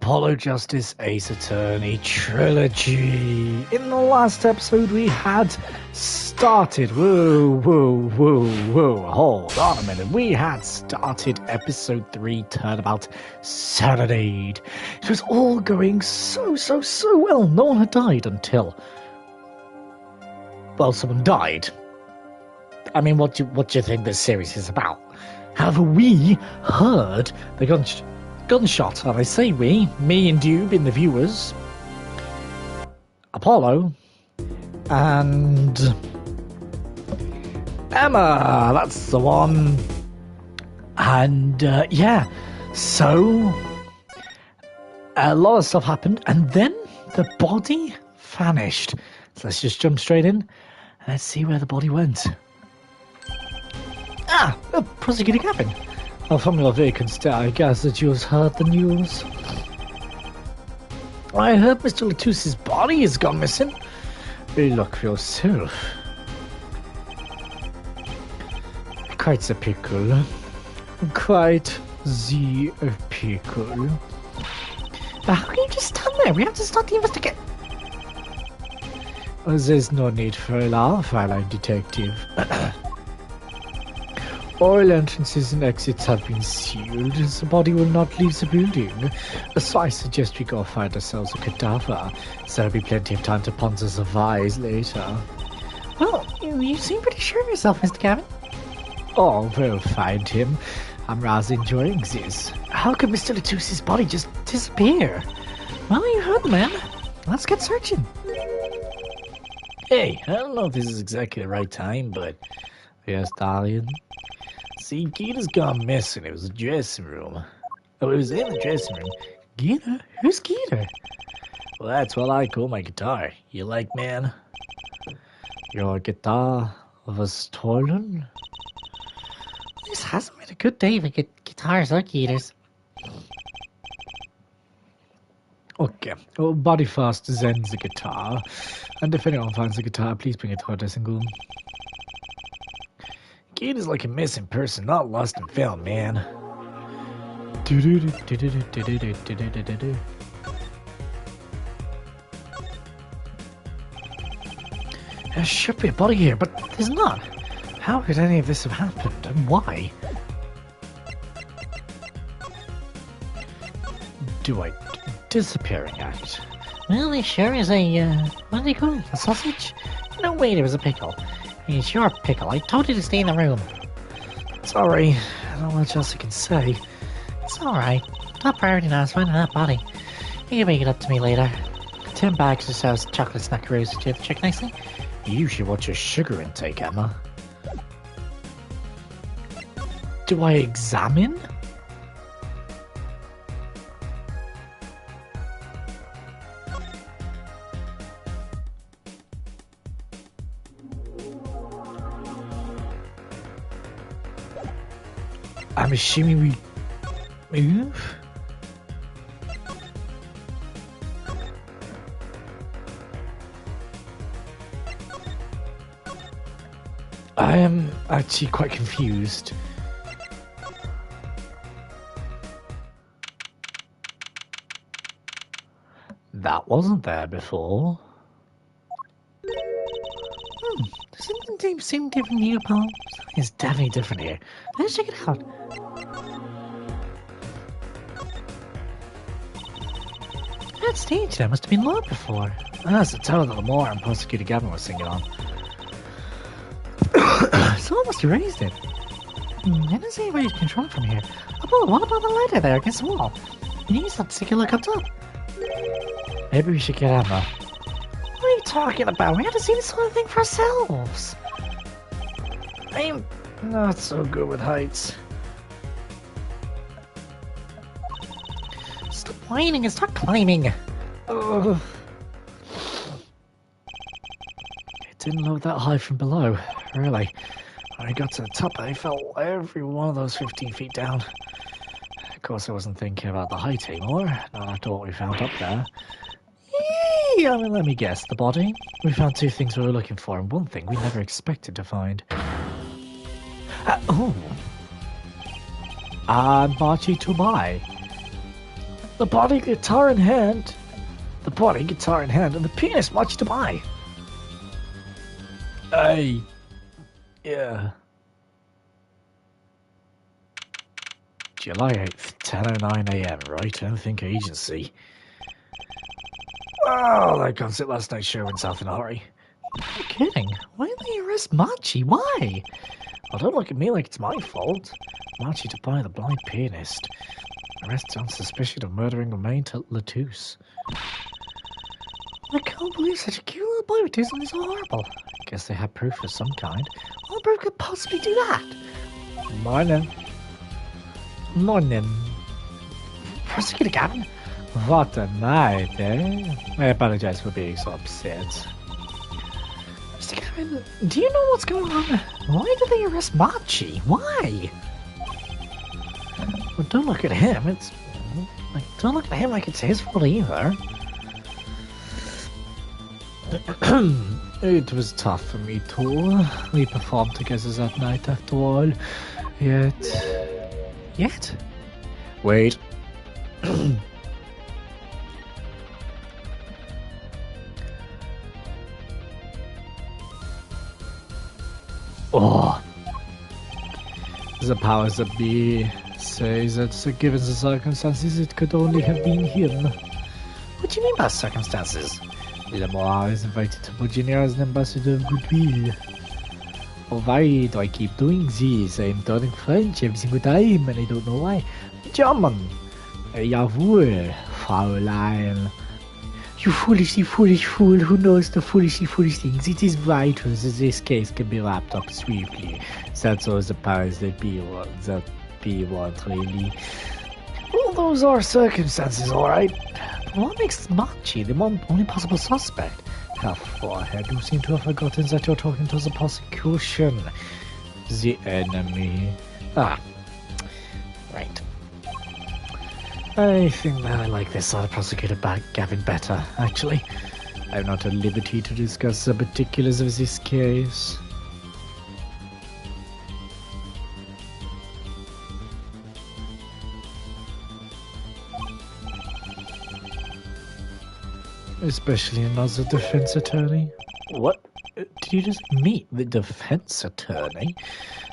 Apollo Justice Ace Attorney Trilogy. In the last episode we had started... Whoa, hold on a minute. We had started episode 3, Turnabout Serenade. It was all going so well. No one had died until... well, someone died. I mean, what do you think this series is about? However, we heard the gunshot, and I say we, me and you being the viewers, Apollo, and Emma, that's the one. And yeah, so a lot of stuff happened, and then the body vanished. So let's just jump straight in, and let's see where the body went. A prosecutor cabin. A familiar vacant I guess that you have heard the news. I heard Mr. Latus's body has gone missing. Look for yourself. Quite the pickle. Quite the pickle. But how can you just stand there? We have to start the investigation. There's no need for a laugh, Fräulein Detective. All entrances and exits have been sealed. The body will not leave the building. So I suggest we go find ourselves a cadaver. So there'll be plenty of time to ponder the vise later. Well, you seem pretty sure of yourself, Mr. Gavin. Oh, we'll find him. I'm rather enjoying this. How could Mr. Latus's body just disappear? Well, you heard the man. Let's get searching. Hey, I don't know if this is exactly the right time, but... yes, darling. See, Gita's gone missing. It was a dressing room. Oh, it was in the dressing room. Gita? Who's Gita? Well, that's what I call my guitar. You like, man? Your guitar was stolen? This hasn't been a good day for guitars or Gitas. Okay. Well, body first zends the guitar. And if anyone finds the guitar, please bring it to our dressing room. Kid is like a missing person, not lost and found, man. There should be a body here, but there's not. How could any of this have happened, and why? Do I disappearing act? Well, there sure is a, what do they call it? A sausage? No way, there was a pickle. Hey, sure a pickle. I told you to stay in the room. Sorry, I don't know much else I can say. It's alright. Top priority now is finding that body. You can make it up to me later. 10 bags or so of chocolate snackaroos. Do you have to check nicely? You should watch your sugar intake, Emma. Do I examine? I'm assuming we move? I am actually quite confused. That wasn't there before. Doesn't seem different here, Paul. It's definitely different here. Let's check it out. That stage there must have been locked before. That's the tone of the Lamar and Prosecutor Gavin was singing on. Someone must have raised it. I don't see where you control from here. Oh, what about the ladder there against the wall? You need to take a look up top. Maybe we should get Emma. What are you talking about? We have to see this sort of thing for ourselves. I'm not so good with heights. Stop whining and start climbing. Oh. It didn't look that high from below, really. When I got to the top, I felt every one of those 15 feet down. Of course, I wasn't thinking about the height anymore, not after what we found up there. Yeah, let me guess, the body? We found two things we were looking for, and one thing we never expected to find. Oh! Marchie to buy. The body, guitar in hand. The body, guitar in hand, and the pianist much to buy. Yeah. July 8th, 10:09 a.m., right? I don't think agency. Well, that concert last night's show went south in a hurry. You're kidding. Why did they arrest Machi? Why? Well, don't look at me like it's my fault. Machi to buy the blind pianist. Arrested on suspicion of murdering Romain Latouche. I can't believe such a cute little boy would do something so horrible. Guess they had proof of some kind. What proof could possibly do that? Morning. Prosecutor Gavin? What a night, eh? I apologize for being so upset. Mr. Gavin, do you know what's going on? Why did they arrest Machi? Why? Well, don't look at him. Don't look at him like it's his fault either. It was tough for me too. We performed together that night after all. Yet? Wait. Oh. The powers that be say that given the circumstances, it could only have been him. What do you mean by circumstances? Lamar is invited to Virginia as an ambassador of goodwill. Oh, why do I keep doing this? I'm turning French every single time, and I don't know why. German! Jawohl, Fräulein. You foolishly foolish fool who knows the foolishly foolish things. It is vital that this case can be wrapped up swiftly. That's all the powers that be want, really. Well, those are circumstances, alright. What makes Machi the only possible suspect? Her forehead, you seem to have forgotten that you're talking to the prosecution. The enemy. Ah. Right. I think that I like this sort of prosecutor Gavin better, actually. I'm not at liberty to discuss the particulars of this case. Especially another defense attorney. What? Did you just meet the defense attorney?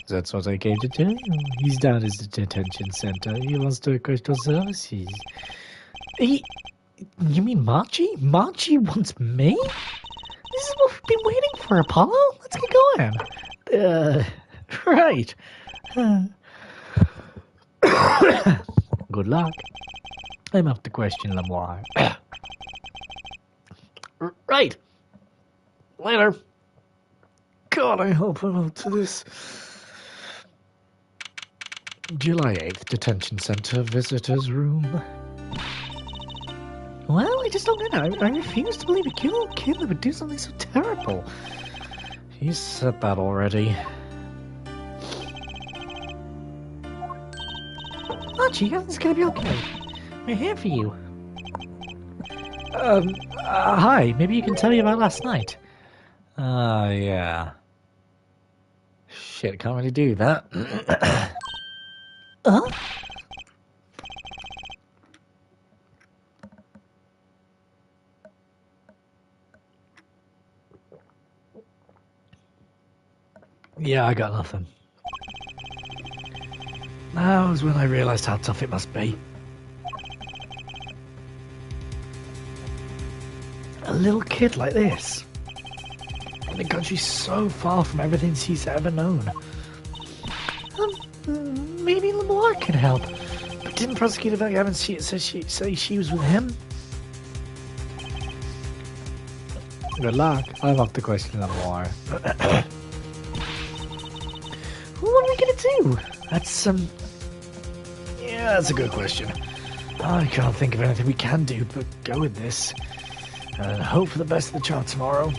That's what I came to tell you. He's down at the detention center. He wants to request your services. You mean Machi? Machi wants me? This is what we've been waiting for, Apollo. Let's get going. Right. Good luck. I'm off to question Lamar. Right. Later. God, I hope I'm up to this. July 8th, detention center, visitor's room. Well, I just don't get it. I refuse to believe a cute little kid that would do something so terrible. He's said that already. Machi, everything's gonna be okay. We're here for you. Hi, maybe you can tell me about last night. Yeah. Shit, can't really do that. Huh? Yeah, I got nothing. That was when I realised how tough it must be. A little kid like this. In a country so far from everything she's ever known. Maybe Lamar can help. But didn't Prosecutor Gavin say she was with him? Good luck. I'm off to question Lamar. What are we gonna do? That's yeah, that's a good question. I can't think of anything we can do but go with this. And hope for the best of the child tomorrow.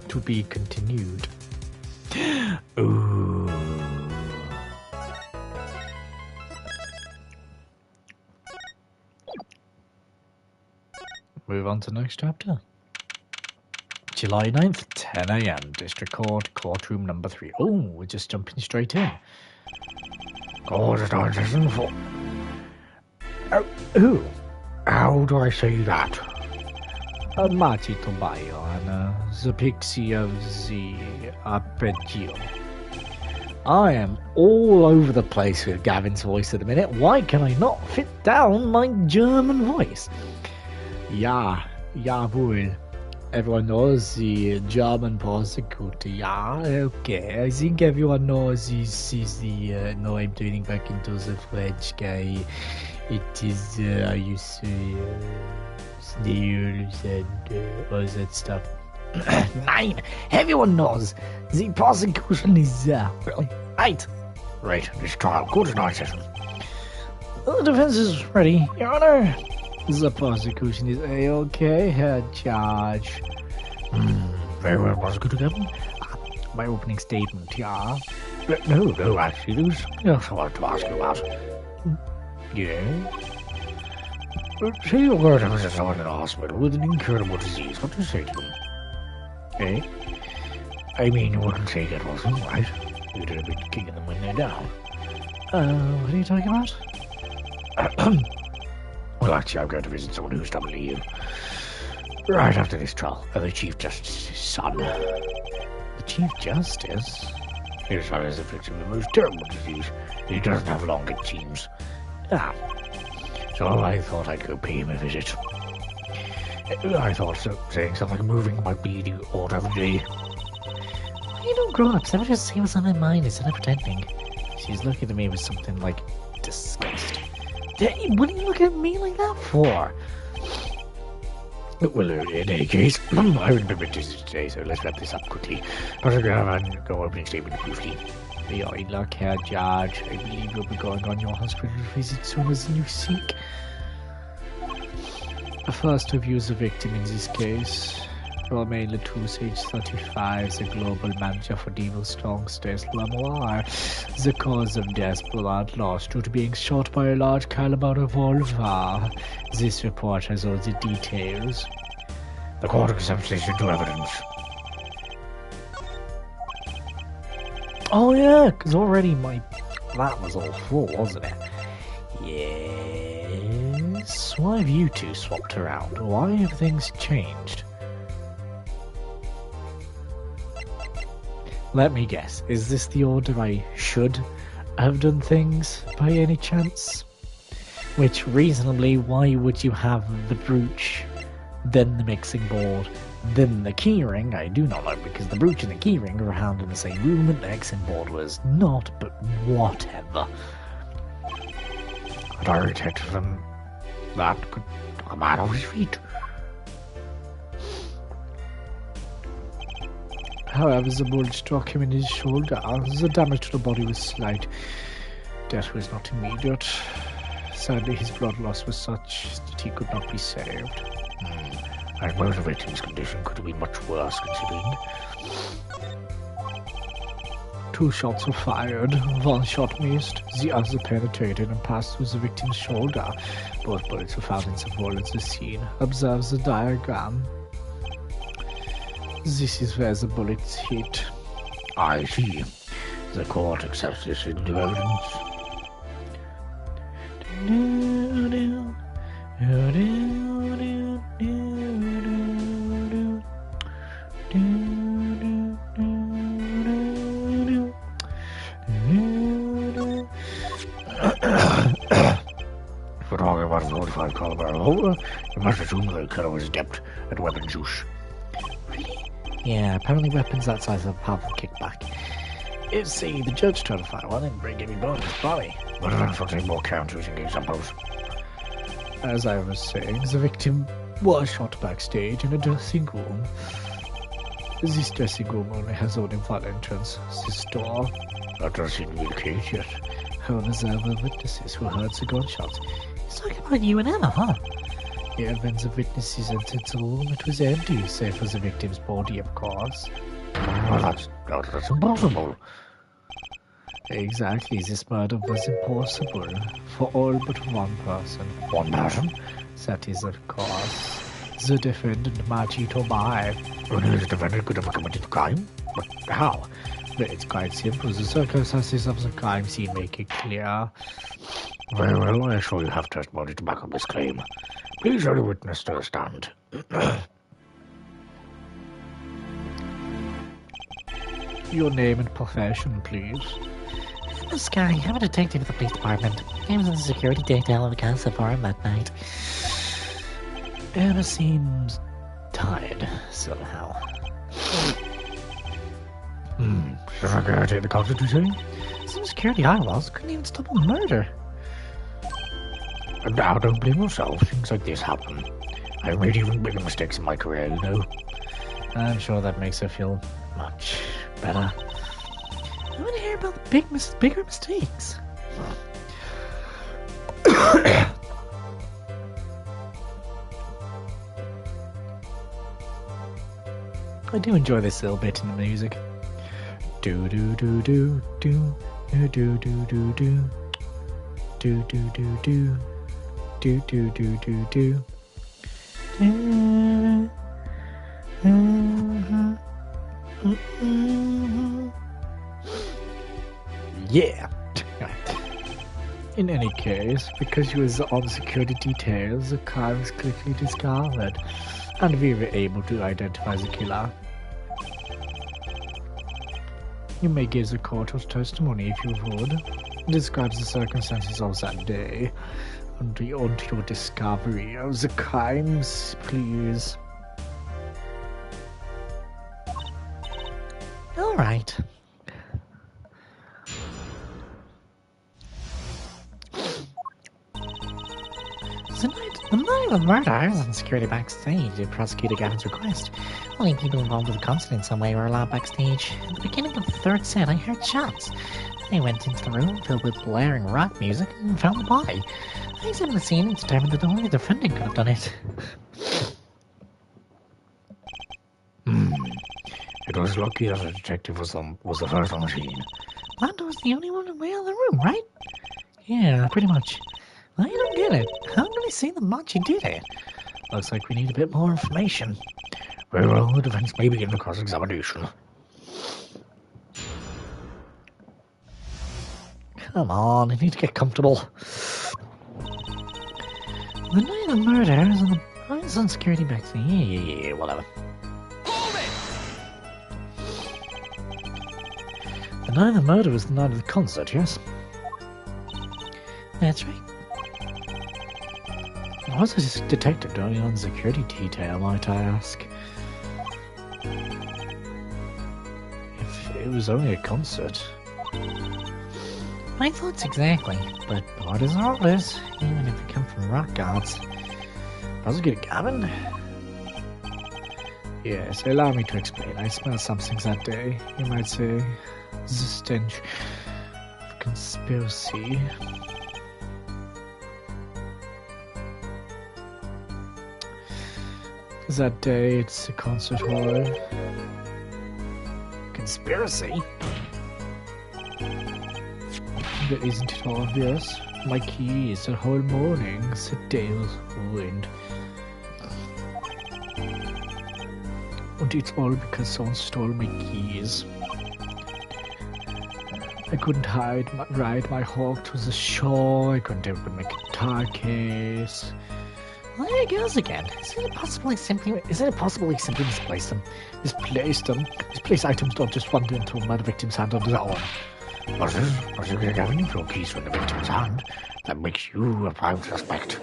To be continued. Ooh. Move on to the next chapter. July 9th, 10 a.m. District Court, courtroom number 3. Oh, we're just jumping straight in. Court is now session for... Who? How do I say that? Mati Tobayo, the pixie of the arpeggio. I am all over the place with Gavin's voice at the minute. Why can I not fit down my German voice? Ja, jawohl. Everyone knows the German prosecutor. Yeah, okay. I think everyone knows this is the... no, I'm turning back into the French guy. It is, you say, snails and all that stuff. Nine! Everyone knows the prosecution is right. Right, this trial. Go to night session. The defense is ready, Your Honor. The prosecution is A-OK, Herr Judge. Very well, Prosecutor Captain. My opening statement, yeah. No, actually, there's just what to ask you about. Yeah? Say you're going to visit someone in a hospital with an incurable disease. What do you say to them? Eh? I mean, you wouldn't say that wasn't right. You'd have been kicking them when they're down. What are you talking about? Well, actually, I'm going to visit someone who's doubly you. Right after this trial, the Chief Justice's son. The Chief Justice? His son is afflicted with the most terrible disease. He doesn't have long, it seems. So I thought I'd go pay him a visit. I thought saying something moving might be the order of the day. You don't grown-ups ever just say what's on their mind instead of pretending. She's looking at me with something like disgust. What are you looking at me like that for? Well, in any case, I haven't been busy today, so let's wrap this up quickly. But I'm going to go opening statement briefly. Your luck, Herr Judge. I believe you'll be going on your hospital visit soon as you seek. First to view the victim in this case. Romain Latouche, age 35, the global manager for Devil Strong Stays Lamoire. The cause of death, blood loss due to being shot by a large caliber revolver. This report has all the details. The court accepts this into evidence. Oh yeah, because already that was all full, wasn't it? Yes. Why have you two swapped around? Why have things changed? Let me guess, is this the order I should have done things by any chance? Which, reasonably, why would you have the brooch, then the mixing board, then the keyring? I do not know, because the brooch and the keyring were found in the same room and the mixing board was not, but whatever. Could I detect them that could knock a man off his feet? However, the bullet struck him in his shoulder. The damage to the body was slight. Death was not immediate. Sadly, his blood loss was such that he could not be saved. I suppose the victim's condition could have been much worse considering. 2 shots were fired. 1 shot missed. The other penetrated and passed through the victim's shoulder. Both bullets were found in the hole at the scene. Observe the diagram. This is where the bullets hit. I see. The court accepts this into evidence. If we're talking about a 45 caliber revolver, you must assume the killer was adept at weapons use. Yeah, apparently weapons that size have a powerful kickback. If, say, the judge tried to fire one and break every bone in his body, but events will take more count using examples. As I was saying, the victim was shot backstage in a dressing room. This dressing room only has only one entrance, this door. That doesn't seem to be the case yet. However, there were witnesses who heard the gunshots. He's talking about you and Emma, huh? Yeah, when the witnesses entered the room, it was empty, save for the victim's body, of course. Well, that's impossible. Exactly, this murder was impossible for all but one person. One person? That is, of course, The defendant, Margie Tomai. Only the defendant could have committed the crime? But how? But it's quite simple. The circumstances of the crime scene make it clear. Very well, I assure you have testimony to back up this claim. Please show the witness to the stand. Your name and profession, please. This guy, I'm a detective at the police department. I was in the security detail of a casa for him that night. Anna seems tired, somehow. Should I go take the cops, did you say? Some security I was couldn't even stop a murder. And now don't blame yourself, things like this happen. I've made even bigger mistakes in my career, you know. I'm sure that makes her feel much better. I want to hear about the bigger mistakes. I do enjoy this little bit in the music. Do do do do do do do do do do do do do do do do do do. Yeah. In any case, because you was on security details, the crime was quickly discovered, and we were able to identify the killer. You may give the court your testimony if you would. It describes the circumstances of that day. And on to your discovery of the crimes, please. All right. The night of the murder, I was in security backstage at Prosecutor Gavin's request. Only people involved with the concert in some way were allowed backstage. At the beginning of the third set, I heard shots. I went into the room filled with blaring rock music and found the body. I examined the scene and determined that only the defendant could have done it. It was lucky that the detective was the first on the scene. Lando was the only one in the other room, right? Yeah, pretty much. I don't get it. How can I say that Machi did it? Looks like we need a bit more information. Very well, the defense may begin the cross-examination. Come on, I need to get comfortable. The night of the murder, I was on security backstage. Yeah, whatever. The night of the murder was the night of the concert, yes? That's right. Why was this detective only on security detail, might I ask? If it was only a concert. My thoughts exactly, but what is all this, even if we come from rock gods? Prosecutor Gavin? Yes, allow me to explain. I smelled something that day, you might say. The stench of conspiracy. That day, it's a concert hall. Conspiracy? But isn't it obvious? My keys the whole morning, the day was ruined. And it's all because someone stole my keys. I couldn't ride my hawk to the shore, I couldn't open my guitar case. Well, there it goes again. Is it possible he simply misplaced them? Misplaced items don't just wander into a murder victim's hand on their own. Prosecutor Gavin, if your keys were in the victim's hand, that makes you a prime suspect.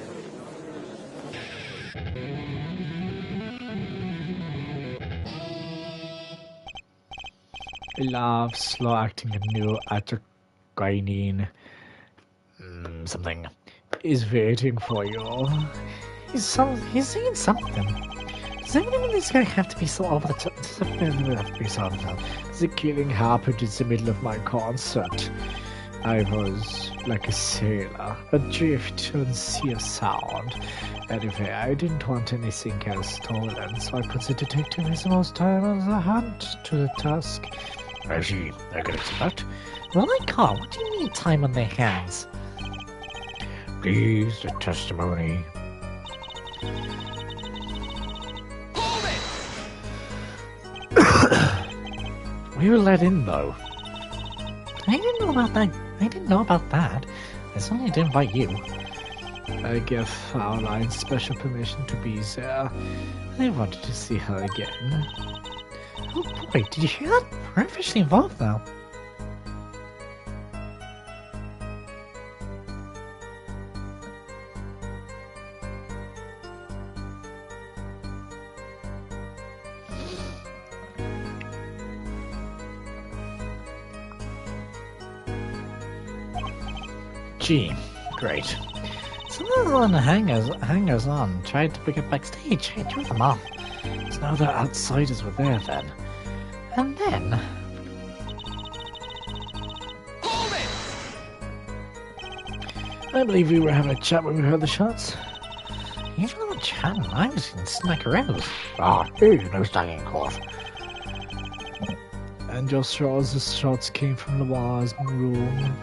I love slow acting and new actor something is waiting for you. He's saying something. Does anyone in this guy have to be so over the top? Does anyone have to be so over the top? The killing happened in the middle of my concert. I was like a sailor, adrift on the sea of sound. Anyway, I didn't want anything else stolen, so I put the detective his most time on the hunt to the task. I see. I can accept that. Well, I can't. What do you mean time on their hands? Please, the testimony. We were let in, though. I didn't know about that. I didn't know about that. I certainly didn't invite you. I gave Fraulein special permission to be there. I wanted to see her again. Oh boy, did you hear that? We're officially involved now. Gee, great. Some of the hangers on tried to bring it backstage. I threw them off. So now the outsiders were there then. And then... I believe we were having a chat when we heard the shots. You don't know what chatting. I was in snack aroused. Ah, here's no stacking cough. And your shots came from Noir's room.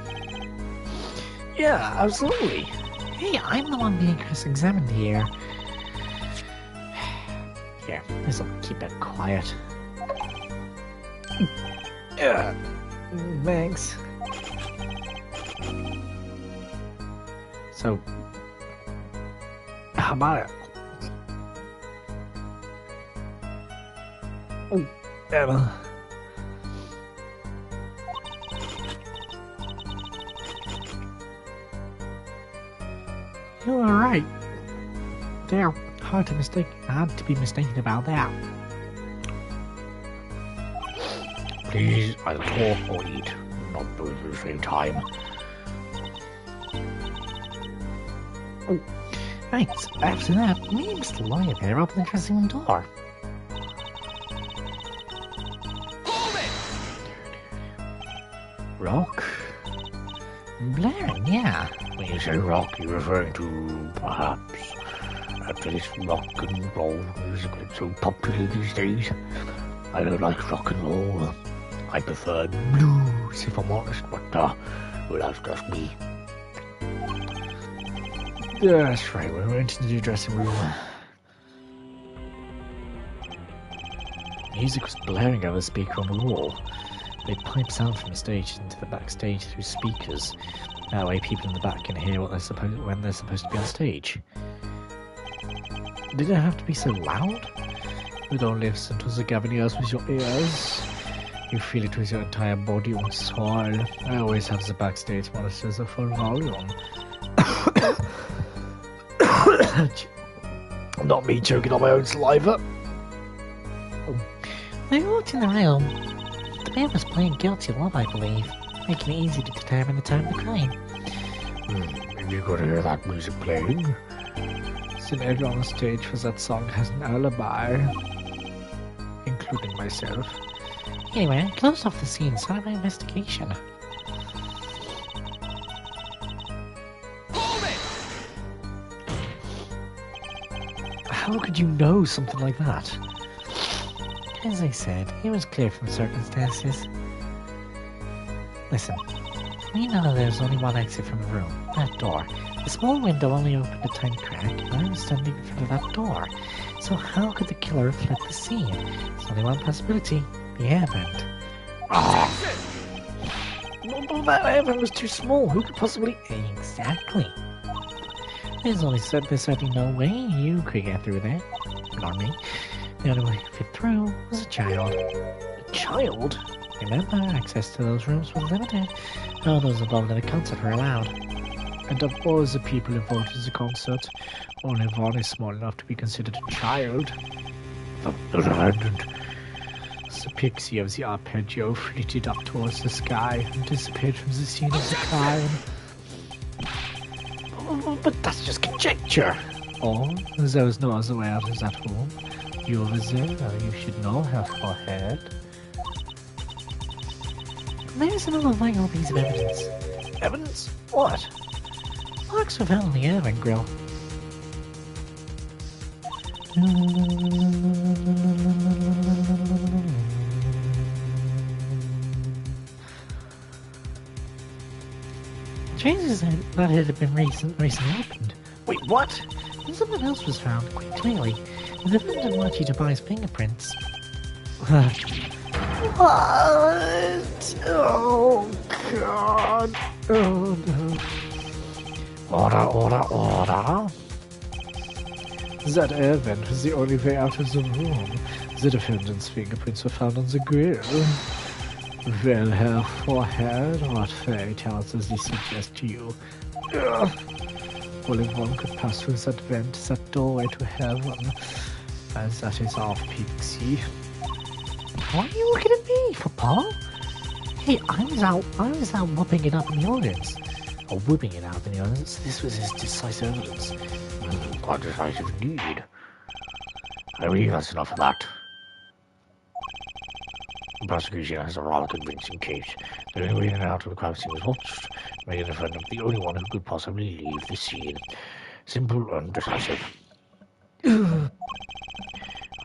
Yeah, absolutely. Hey, I'm the one being cross-examined here. Here, this'll keep it quiet. Yeah, thanks. So, how about it? Oh, Emma. You were right. They're hard to be mistaken about that. Please, I'll talk or eat, not both at the same time. Oh, right, after that, me and Mr. Lawyer there opened the dressing room door. Rock? Blaring, yeah. When you say rock, you're referring to, perhaps, after this rock and roll music that's so popular these days. I don't like rock and roll. I prefer blues, if I'm honest, but, well, that's just me. Yeah, that's right, we went into the dressing room. Music was blaring over the speaker on the wall. They pipe sound from the stage into the backstage through speakers. That way people in the back can hear what when they're supposed to be on stage. Did it have to be so loud? You don't listen to the Gaviniers with your ears. You feel it with your entire body and soul. I always have the backstage monitors at full volume. Not me choking on my own saliva. They walked in the room. The man was playing Guilty Love, I believe, making it easy to determine the time of the crime. You gotta hear that music playing. Since everyone on stage for that song has an alibi, including myself. Anyway, I closed off the scene, started my investigation. How could you know something like that? As I said, it was clear from circumstances. Listen, we know there's only one exit from the room, that door. The small window only opened a tiny crack, and I was standing in front of that door. So how could the killer have fled the scene? There's only one possibility, the air vent. Well, that air vent was too small, who could possibly... Exactly. There's certainly no way you could get through there. Nor me. The only way to fit through was a child. A child? Remember, access to those rooms was limited. All those involved in the concert were allowed. And of all the people involved in the concert, only one is small enough to be considered a child. The abandoned. The pixie of the arpeggio flitted up towards the sky and disappeared from the scene of the crime. But that's just conjecture. Or there was no other way out of that room. You over there, you should know, have forehead. There's another vital piece of evidence. Evidence? What? Marks were found on the air vent grill. Chances that it had been recently opened. Wait, what? And someone else was found, quite clearly. The vent didn't want you to buy his fingerprints. What? Oh, God. Oh, no. Order. That air vent was the only way out of the room. The defendant's fingerprints were found on the grill. Well, her forehead, what fairy tales does this suggest to you? Only one could pass through that vent, that doorway to heaven. As that is off, Pixie. Why are you looking at me, football? Hey, I was out whooping it up in the audience. Or whooping it out in the audience. This was his decisive evidence. Quite decisive indeed. I believe that's enough of that. The prosecution has a rather convincing case. The only way in and out of the crime scene was watched, making the defendant the only one who could possibly leave the scene. Simple and decisive.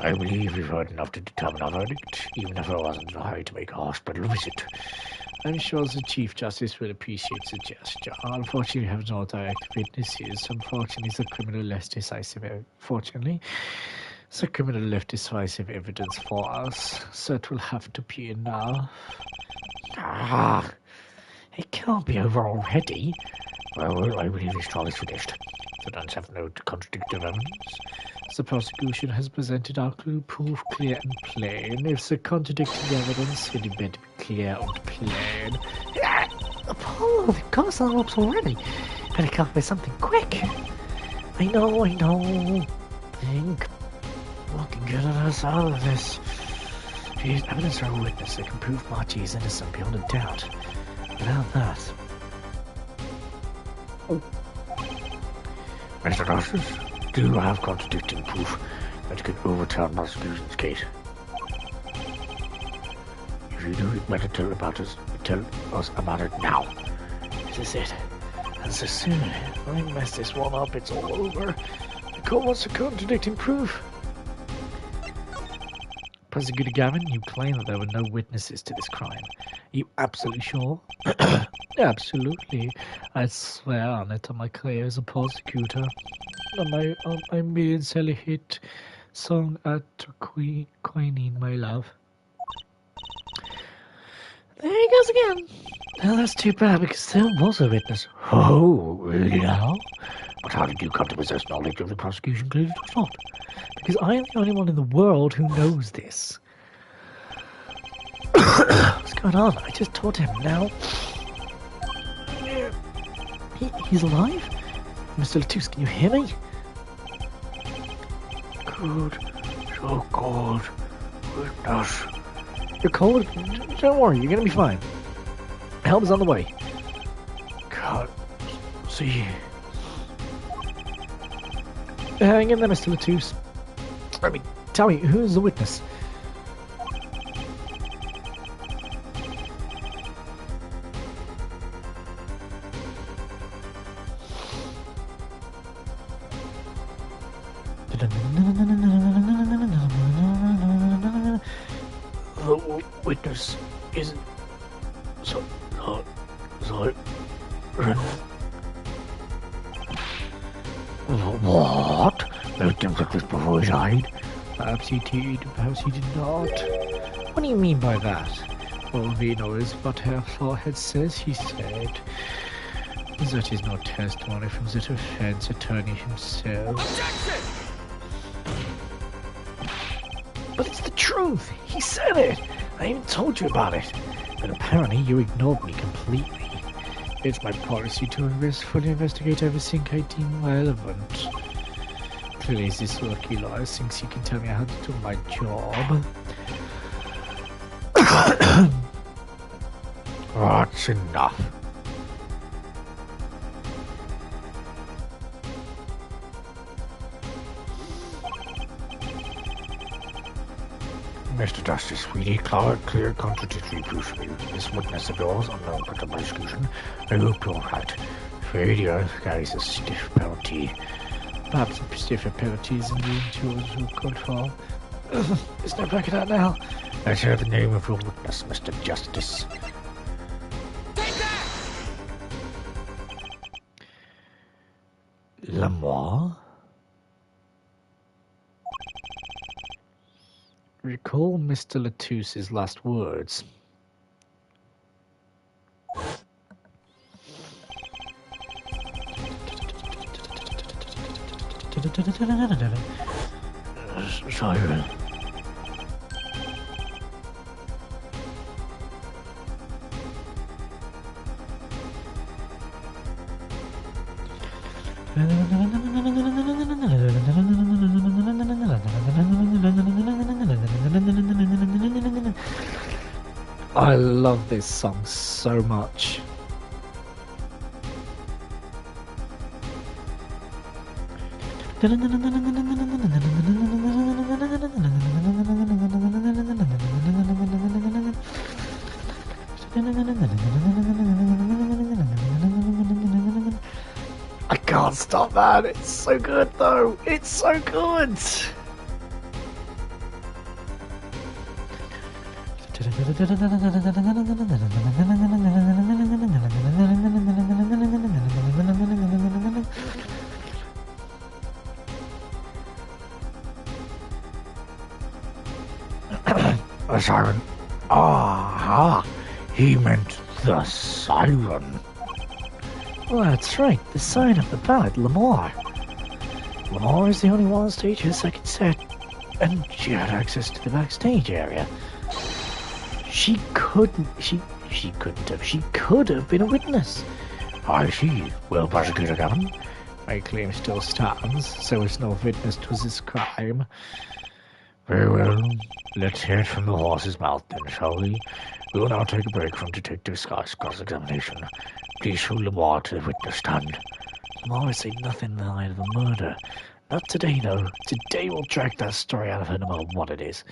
I believe we've heard enough to determine our verdict, even if I wasn't in a hurry to make a hospital visit. I'm sure the Chief Justice will appreciate the gesture. Unfortunately, we have no direct witnesses. Unfortunately, the criminal left decisive evidence for us, so it will have to be enough. It can't be over already. Well, I believe this trial is finished. The defendants have no contradictory evidence. The prosecution has presented our proof clear and plain. If the contradicting evidence, it better be clear and plain. Apollo, they've got us on the ropes already. Better come up with something quick. I know. Think. What can get us out of this? She is evidence or a witness that can prove Marty is innocent beyond a doubt. Without that... Oh. Mr. Justice, do you have contradicting proof that could overturn the prosecution's case? If you do, it better tell us about it now. This is it. And so soon, if I mess this one up, it's all over. The court wants the contradicting proof. Prosecutor Gavin, you claim that there were no witnesses to this crime. Are you absolutely sure? Absolutely. I swear on it on my career as a prosecutor. On my million-seller hit song at Quinine, my love. There he goes again. Well, that's too bad because there was a witness. Oh, really now? But how did you come to possess knowledge of the prosecution case or not? Because I am the only one in the world who knows this. What's going on? I just told him now. He's alive? Mr. Latus, can you hear me? Good. So cold. Witness. You're cold? Don't worry, you're gonna be fine. Help is on the way. Can't see. Hang in there, Mr. Latus. Tell me, who is the witness? The witness isn't What? No things like this before he died? Perhaps he did, perhaps he did not. What do you mean by that? All we know is what her forehead says he said. That is no testimony from the defense attorney himself. Objection! But it's the truth! He said it! I even told you about it. But apparently you ignored me completely. It's my policy to fully investigate everything I deem relevant. Clearly this rookie lawyer thinks he can tell me how to do my job. That's enough. Mr. Justice, we need clear contradictory proof from you. This witness of yours unknown to the prosecution. I hope you're right. Failure carries a stiff penalty. Perhaps stiffer penalties than the insurers who could fall. There's no backing out now. Let's hear the name of your witness, Mr. Justice. Take that! Lamoire? Recall Mr. Latouse's last words. Siren. I love this song so much. I can't stop that. It's so good though. It's so good. A siren. Ah, he meant the siren. Well, that's right, the sign of the ballad, Lamar. Lamar is the only one on stage for the second set, and she had access to the backstage area. She could have been a witness. I see. Well, Prosecutor Gavin, my claim still stands, so it's no witness to this crime. Very well, let's hear it from the horse's mouth then, shall we? We will now take a break from Detective Scott's cross-examination. Please show Lamar to the witness stand. Lamar has said nothing in the light of the murder. Not today, though. Today we'll track that story out of her no matter what it is.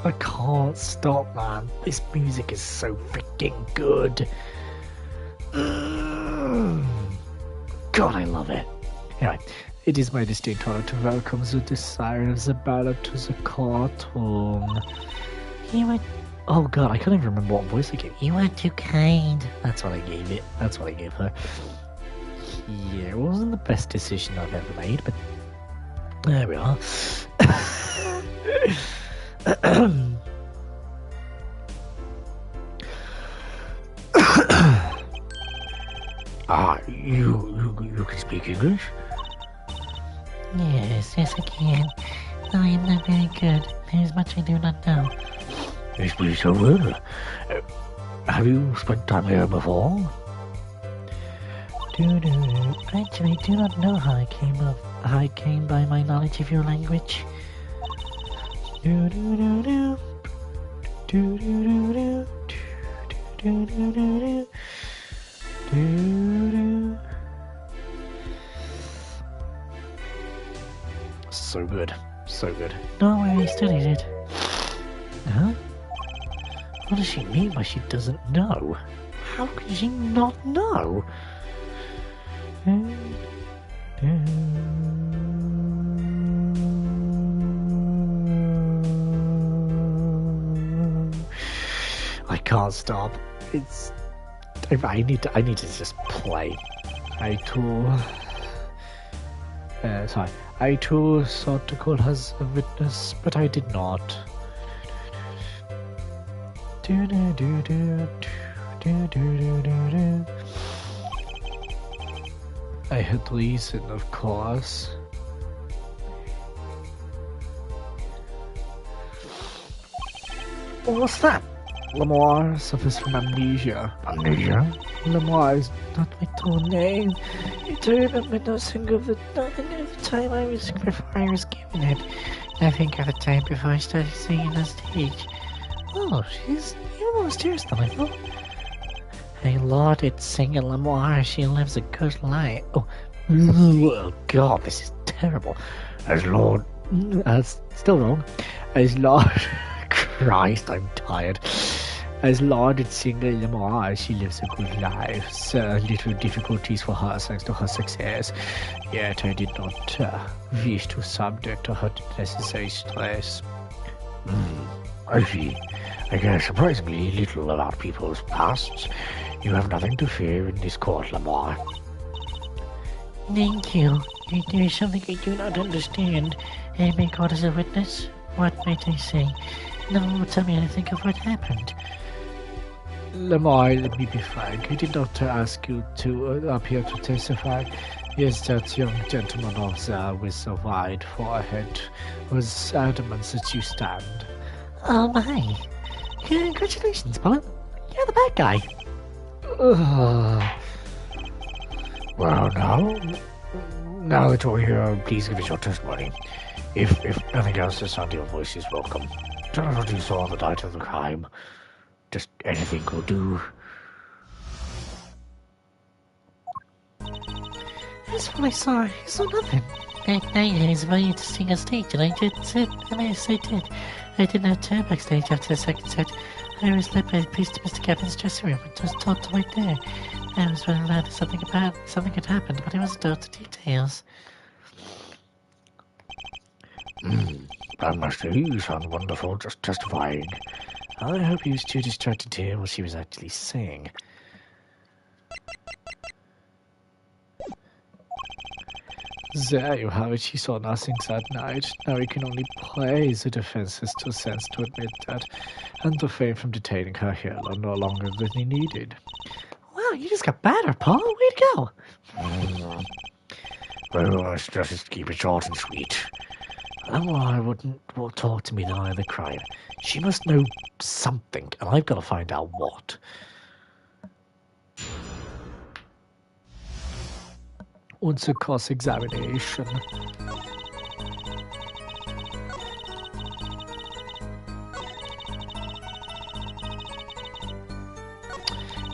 I can't stop, man. This music is so freaking good. God, I love it. Anyway, it is my distinct honor to welcome the Desire of the Ballad to the courtroom. You were... Oh God, I can't even remember what voice I gave. You were too kind. That's what I gave it. That's what I gave her. Yeah, it wasn't the best decision I've ever made, but there we are. You can speak English? Yes, I can. I am not very good. There's much I do not know. You speak so well. Have you spent time here before? Actually, I do not know how I came by my knowledge of your language. So good. So good. Not where I studied it. Huh? What does she mean by she doesn't know? How can she not know? I can't stop. It's... I need to just play. I too sought to call her as a witness, but I did not. I had reason, of course. What's that? Lamar suffers from amnesia. Amnesia? Lamar is not my true name. I do remember nothing of the time I was given it. I think of the time before I started singing on stage. Oh, you're more serious than I thought. I lauded singer Lamar. She lives a good life. Oh, God, this is terrible. As Lord... still wrong. As Lord... Christ, I'm tired. As lauded singer Lamar, she lives a good life. So little difficulties for her thanks to her success. Yet I did not wish to subject her to necessary stress. I see. I care surprisingly little about people's pasts. You have nothing to fear in this court, Lamar. Thank you. There is something I do not understand. I may God as a witness. What might I say? No, tell me anything of what happened. Lamar, let me be frank. I did not ask you to appear to testify. Yes, that young gentleman of there with a wide forehead was adamant that you stand. Oh my. Congratulations, Paul. You're the bad guy. Well, now that you're here, please give us your testimony. If nothing else, the sound of your voice is welcome. Tell us what you saw on the night of the crime. Just anything will do. That's what I saw nothing. That night I was invited to sing on stage, and I did. I did not turn backstage after the second set. I was led by the priest to Mr. Gavin's dressing room and was told to wait there. I was well aware that something had happened, but I wasn't told the details. I must say, you sound wonderful just testifying. I hope he was too distracted to hear what she was actually saying. There you have it. She saw nothing that night. Now we can only praise the defense's 2 cents to admit that, and refrain from detaining her here no longer than he needed. Wow, you just got better, Paul. Way to go. Well, I just keep it short and sweet. Lamar wouldn't talk to me the night of the crime. She must know something, and I've got to find out what. What's a cross-examination?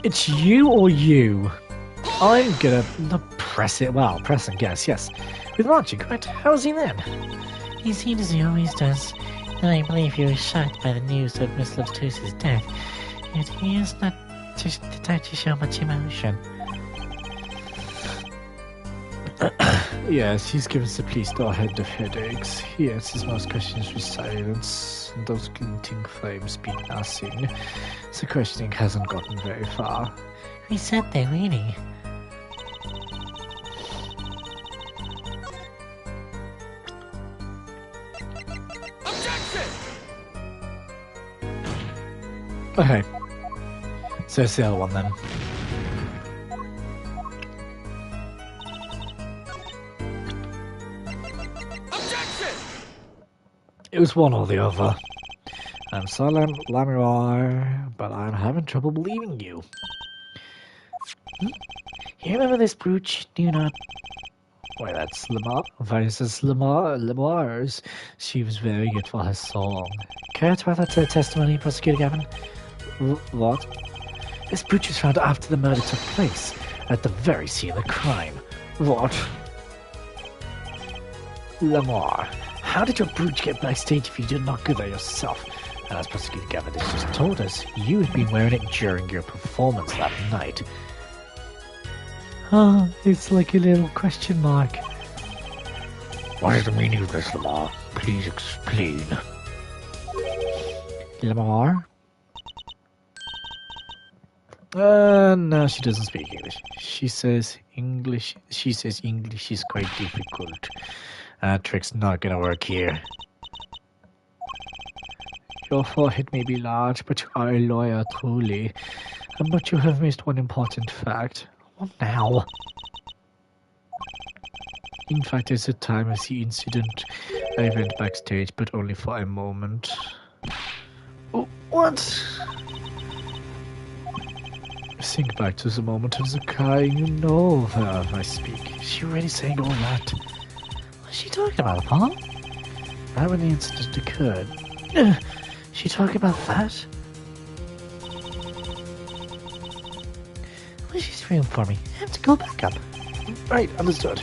It's you or you? I'm gonna press it. Well, press and guess, yes. With Archie, correct? How's he then? He seemed as he always does. And I believe he was shocked by the news of Miss Loftus's death. Yet he is not the type to show much emotion. Yes, he's given the police no head of headaches. He answers most questions with silence, and those glinting flames speak nothing. The questioning hasn't gotten very far. We sat there waiting. Okay. So it's the other one then. It was one or the other. I'm sorry, Lamar, but I'm having trouble believing you. You remember this brooch? Do you not? Why, that's Lamar versus Lamar's. She was very good for her song. Care to add that to the testimony, Prosecutor Gavin? What? This brooch was found after the murder took place, at the very scene of the crime. What? Lamar, how did your brooch get backstage if you did not go there yourself? And as Prosecutor Gavin has just told us, you had been wearing it during your performance that night. Oh, it's like a little question mark. What is the meaning of this, Lamar? Please explain. Lamar? No, she doesn't speak English. She says English is quite difficult. Trick's not gonna work here. Your forehead may be large, but you are a lawyer, truly. But you have missed one important fact. What now? In fact, at the time of the incident, I went backstage, but only for a moment. Oh, what? Think back to the moment of the crime. You know of her, I speak. Is she really saying all that? What's she talking about, Paul? right when the incident occurred. She talking about that? Well, she's room for me. I have to go back up. Right, understood.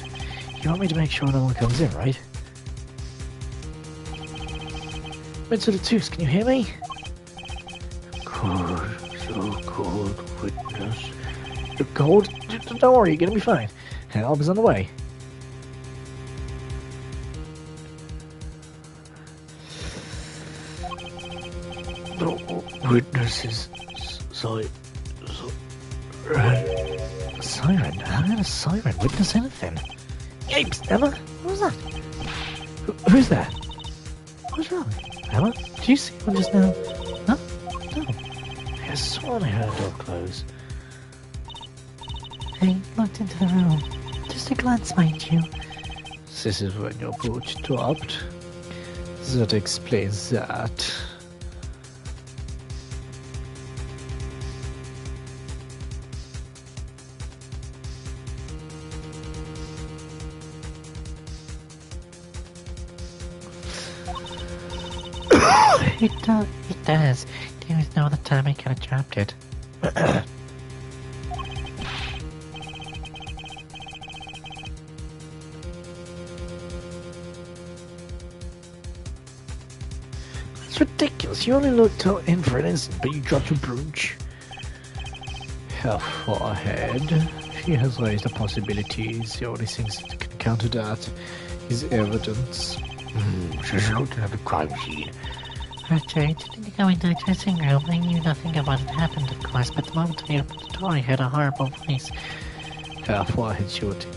You want me to make sure no one comes in, right? Mr. Lettuce, can you hear me? Cold, so cold, witness. You're cold? Don't worry, you're gonna be fine. Help is on the way. The witnesses. Siren. How did a siren witness anything? Yipes, Emma? What was that? Who's there? What's wrong? Emma? Did you see one just now? Huh? No. I sworn I heard a door close. I looked into the room. Just a glance, mind you. This is when your boat dropped. That explains that. It does. There was no other time I could have dropped it. That's ridiculous. You only looked in for an instant, but you dropped a brooch. Her forehead. She has raised the possibilities. The only things that can counter that is evidence. She's looking at the crime scene. After I didn't go into the dressing room, I knew nothing of what had happened, of course, but the moment I opened the door, I heard a horrible voice. Her forehead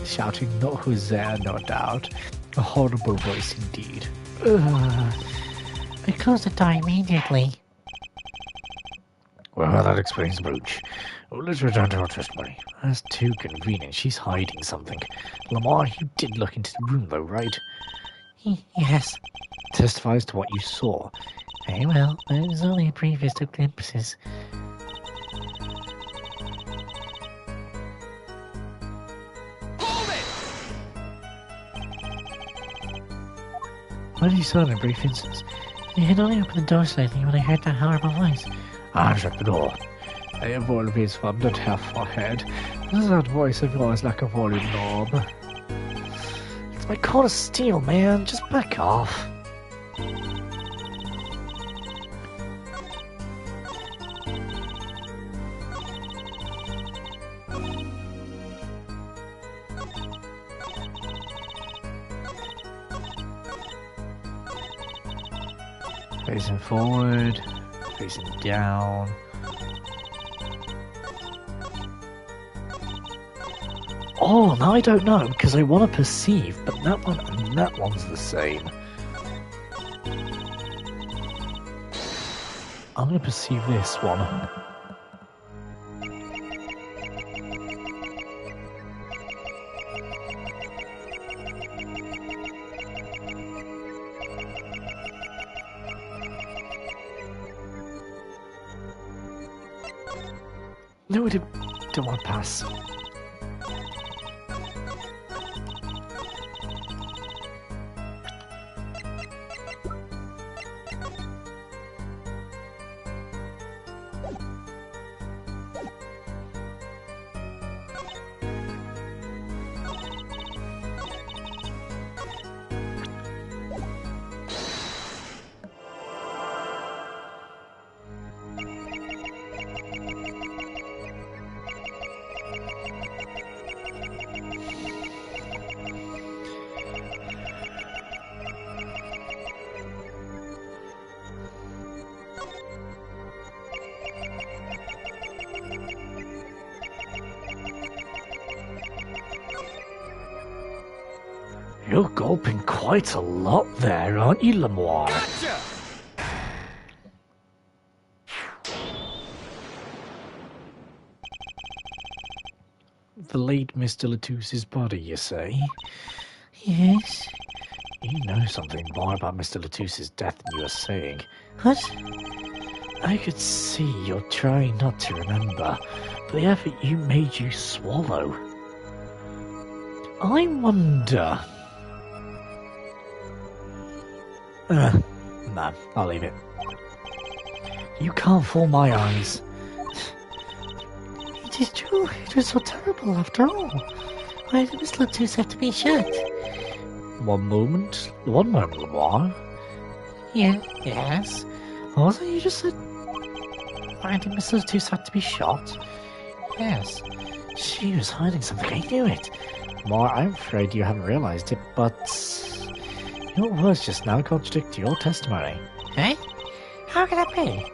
shouting, "Not who's there, no doubt." A horrible voice indeed. I closed the door immediately. Well, that explains the brooch. Well, let's return to our testimony. That's too convenient. She's hiding something. Lamar, you did look into the room, though, right? Yes. Testifies to what you saw. Very well, but it was only a previous of glimpses. Why did you saw in a brief instance? I had only opened the door slightly when I heard that horrible voice. Shut the door. I have always wondered her forehead. Does that voice of yours like a volume knob? It's my coat of steel, man. Just back off. Facing forward, facing down. Oh, now I don't know, because I want to perceive, but that one and that one's the same. I'm going to perceive this one. No, I don't want to pass. You're gulping quite a lot there, aren't you, Lemoire? Gotcha! The late Mr. Lettuce's body, you say? Yes? You know something more about Mr. Lettuce's death than you are saying. What? I could see you're trying not to remember, but the effort you made you swallow. I wonder... No, I'll leave it. You can't fool my eyes. It is true. It was so terrible after all. Why did Miss Latus have to be shot? One moment, Lamar. Yes. What was it you just said? Why did Miss Latus have to be shot? Yes. She was hiding something, I knew it. Lamar, I'm afraid you haven't realised it, but your words just now contradict your testimony. Eh? How can that be?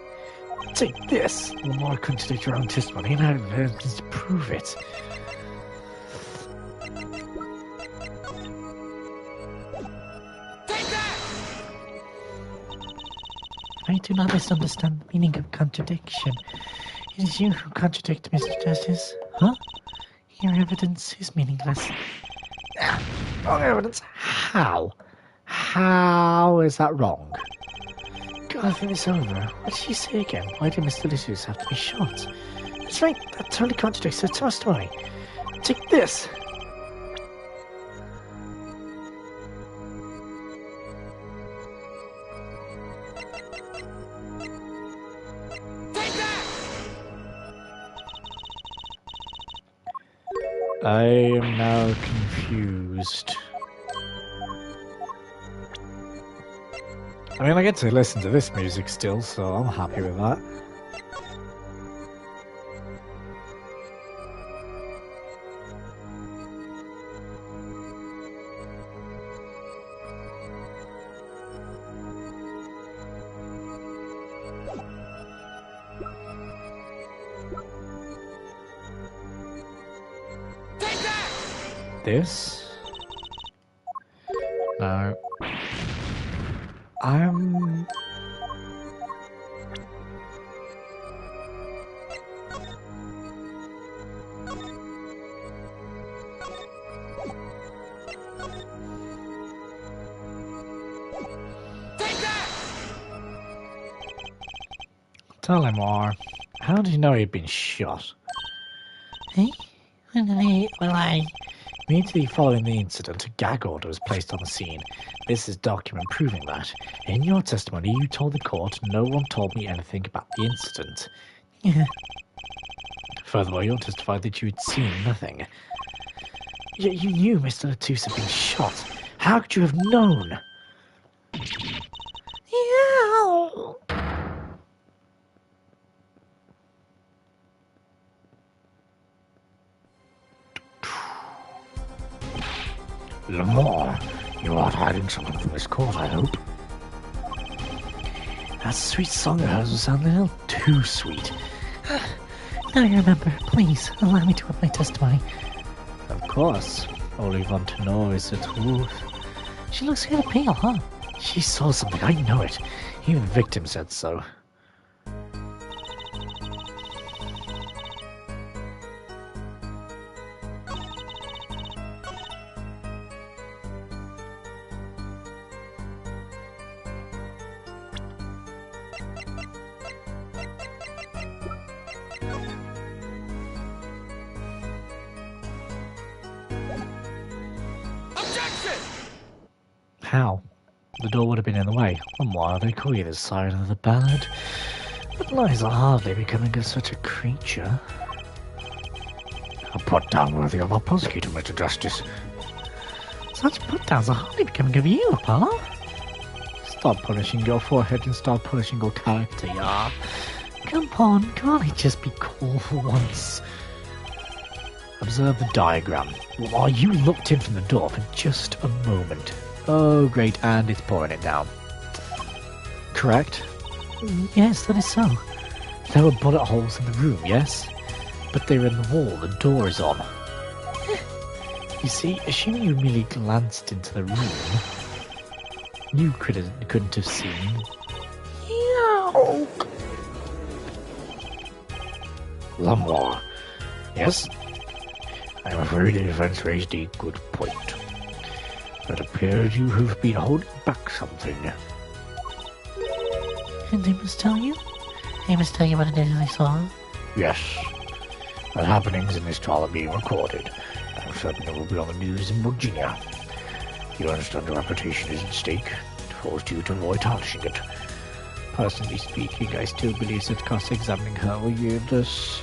Take this! Lamar contradict your own testimony, and I have evidence to prove it. I do not misunderstand the meaning of contradiction. It is you who contradict, Mr. Justice. Huh? Your evidence is meaningless. Wrong evidence? How? How is that wrong? God, I think it's over. What did she say again? Why did Mr. Lucius have to be shot? That's right, that totally contradicts her testimony. Take this! I am now confused. I mean, I get to listen to this music still, so I'm happy with that. This? No. Tell him more. How did you know he'd been shot? Hey? Well, Immediately following the incident, a gag order was placed on the scene. This is document proving that. In your testimony, you told the court no one told me anything about the incident. Yeah. Furthermore, you testified that you had seen nothing. Yet you knew Mr. Latus had been shot. How could you have known? Yeah. Lamar, you aren't hiding something from this court, I hope. That sweet song of hers was sounding a little too sweet. Now you remember. Please, allow me to have my testimony. Of course. All you want to know is the truth. She looks kind of pale, huh? She saw something, I know it. Even the victim said so. How? The door would have been in the way, and why are they calling the siren of the ballad? But lies are hardly becoming of such a creature. A put-down worthy of our prosecutor, Mr. Justice. Such put-downs are hardly becoming of you, Apollo. Stop punishing your forehead and start punishing your character, yeah? Come on, can't it just be cool for once? Observe the diagram. While you looked in from the door for just a moment. Oh, great, and it's pouring it down. Correct? Yes, that is so. There were bullet holes in the room, yes? But they were in the wall, the door is on. You see, assuming you merely glanced into the room, you couldn't have seen. Lamar. Yes? I'm afraid the defense raised a good point. It appears you have been holding back something. And I must tell you? I must tell you what it is I saw? Yes. The happenings in this trial are being recorded. I'm certain it will be on the news in Virginia. You understand your reputation is at stake. forced you to avoid tarnishing it. Personally speaking, I still believe that cross-examining her will yield us,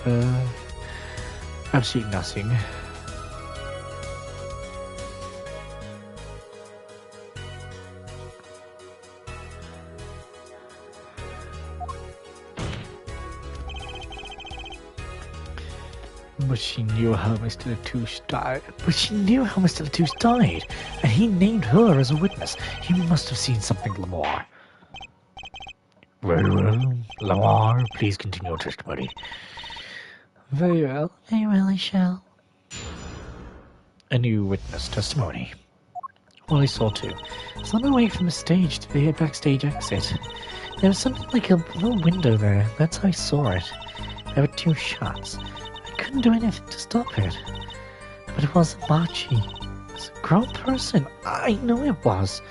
absolutely nothing. But she knew how Mr. Latouche died. And he named her as a witness. He must have seen something, Lamar. Very well, Lamar, please continue your testimony. Very well, I shall. A new witness testimony. Well, I saw two. It's on my way from the stage to the backstage exit. There was something like a little window there. That's how I saw it. There were 2 shots. I couldn't do anything to stop it. But it wasn't Machi. It was a grown person. I know it was.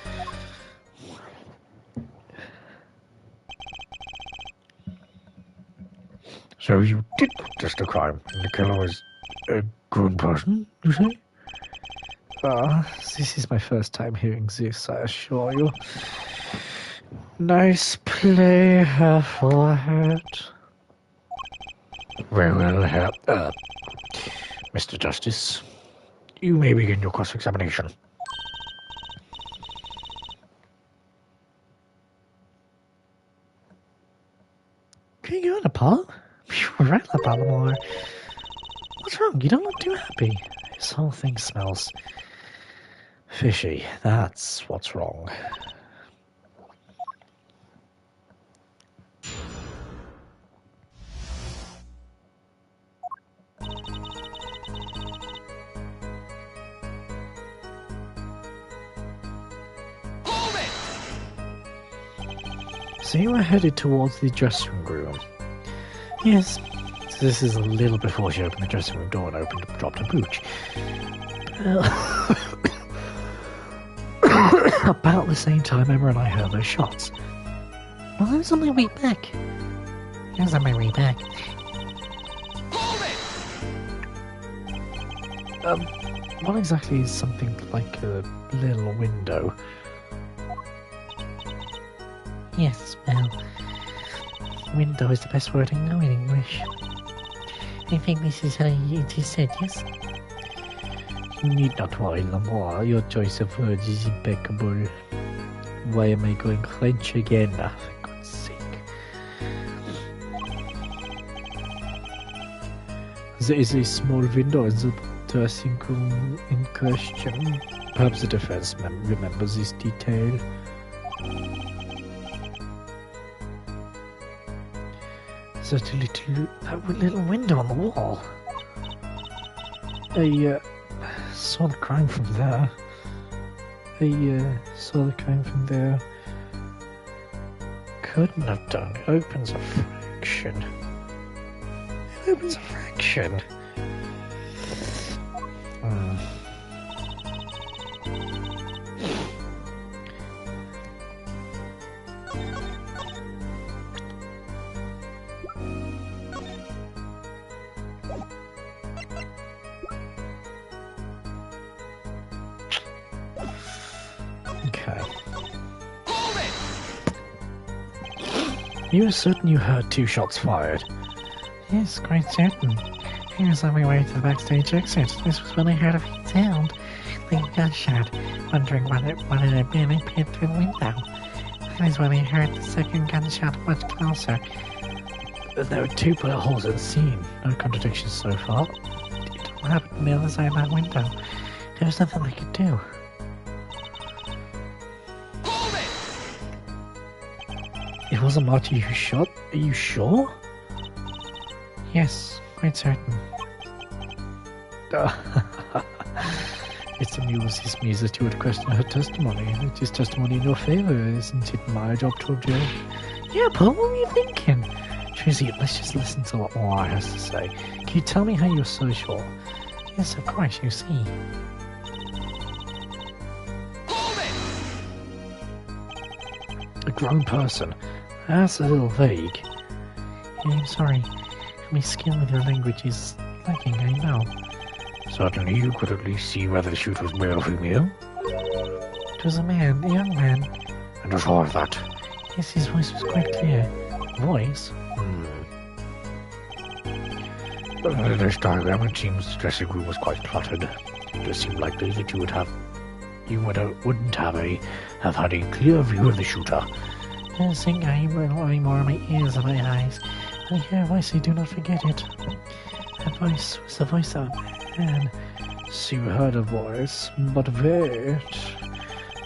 So you did witness the crime, and the killer was a grown person, you say? This is my first time hearing this, I assure you. Nice play, her forehead. Very well, Mr. Justice, you may begin your cross-examination. Can you go on, Paul? You're right, Lamar. What's wrong? You don't look too happy. This whole thing smells fishy. That's what's wrong. So you were headed towards the dressing room. Yes. So this is a little before she opened the dressing room door and dropped her pooch. About the same time Emma and I heard those shots. Well, I was on my way back. What exactly is something like a little window? Yes, well, window is the best word I know in English. I think this is how it is said, yes? You need not worry, Lamar. Your choice of words is impeccable. Why am I going French again? For God's sake. There is a small window in the dressing room in question. Perhaps the defense remembers this detail. There's that little window on the wall. I saw the crime from there. Couldn't have done. It opens a fraction. Okay. You are certain you heard 2 shots fired? Yes, quite certain. I was on my way to the backstage exit. This was when I heard a faint sound, like a gunshot, wondering what it had been. I peered through the window. That is when I heard the second gunshot much closer. There were 2 bullet holes in the scene. No contradictions so far. It all happened on the other side of that window. There was nothing I could do. It wasn't Marty who shot? Are you sure? Yes, quite certain. It amuses me that you would question her testimony. It is testimony in your favor, isn't it my job to object? Yeah, Paul, what were you thinking? Tracy, let's just listen to what Moira has to say. Can you tell me how you're so sure? Yes, of course, you see. A grown person. That's a little vague. Yeah, I'm sorry. My skill with your language is lacking, I know. Certainly, you could at least see whether the shooter was male or female. It was a man, a young man. And was all of that? Yes, his voice was quite clear. Voice? In this diagram, it seems the dressing room was quite cluttered. It does seem likely that you wouldn't have had a clear view of the shooter. I think I rely more on my ears than my eyes. I hear a voice, I do not forget it. That voice was the voice of a man. So you heard a voice, but wait.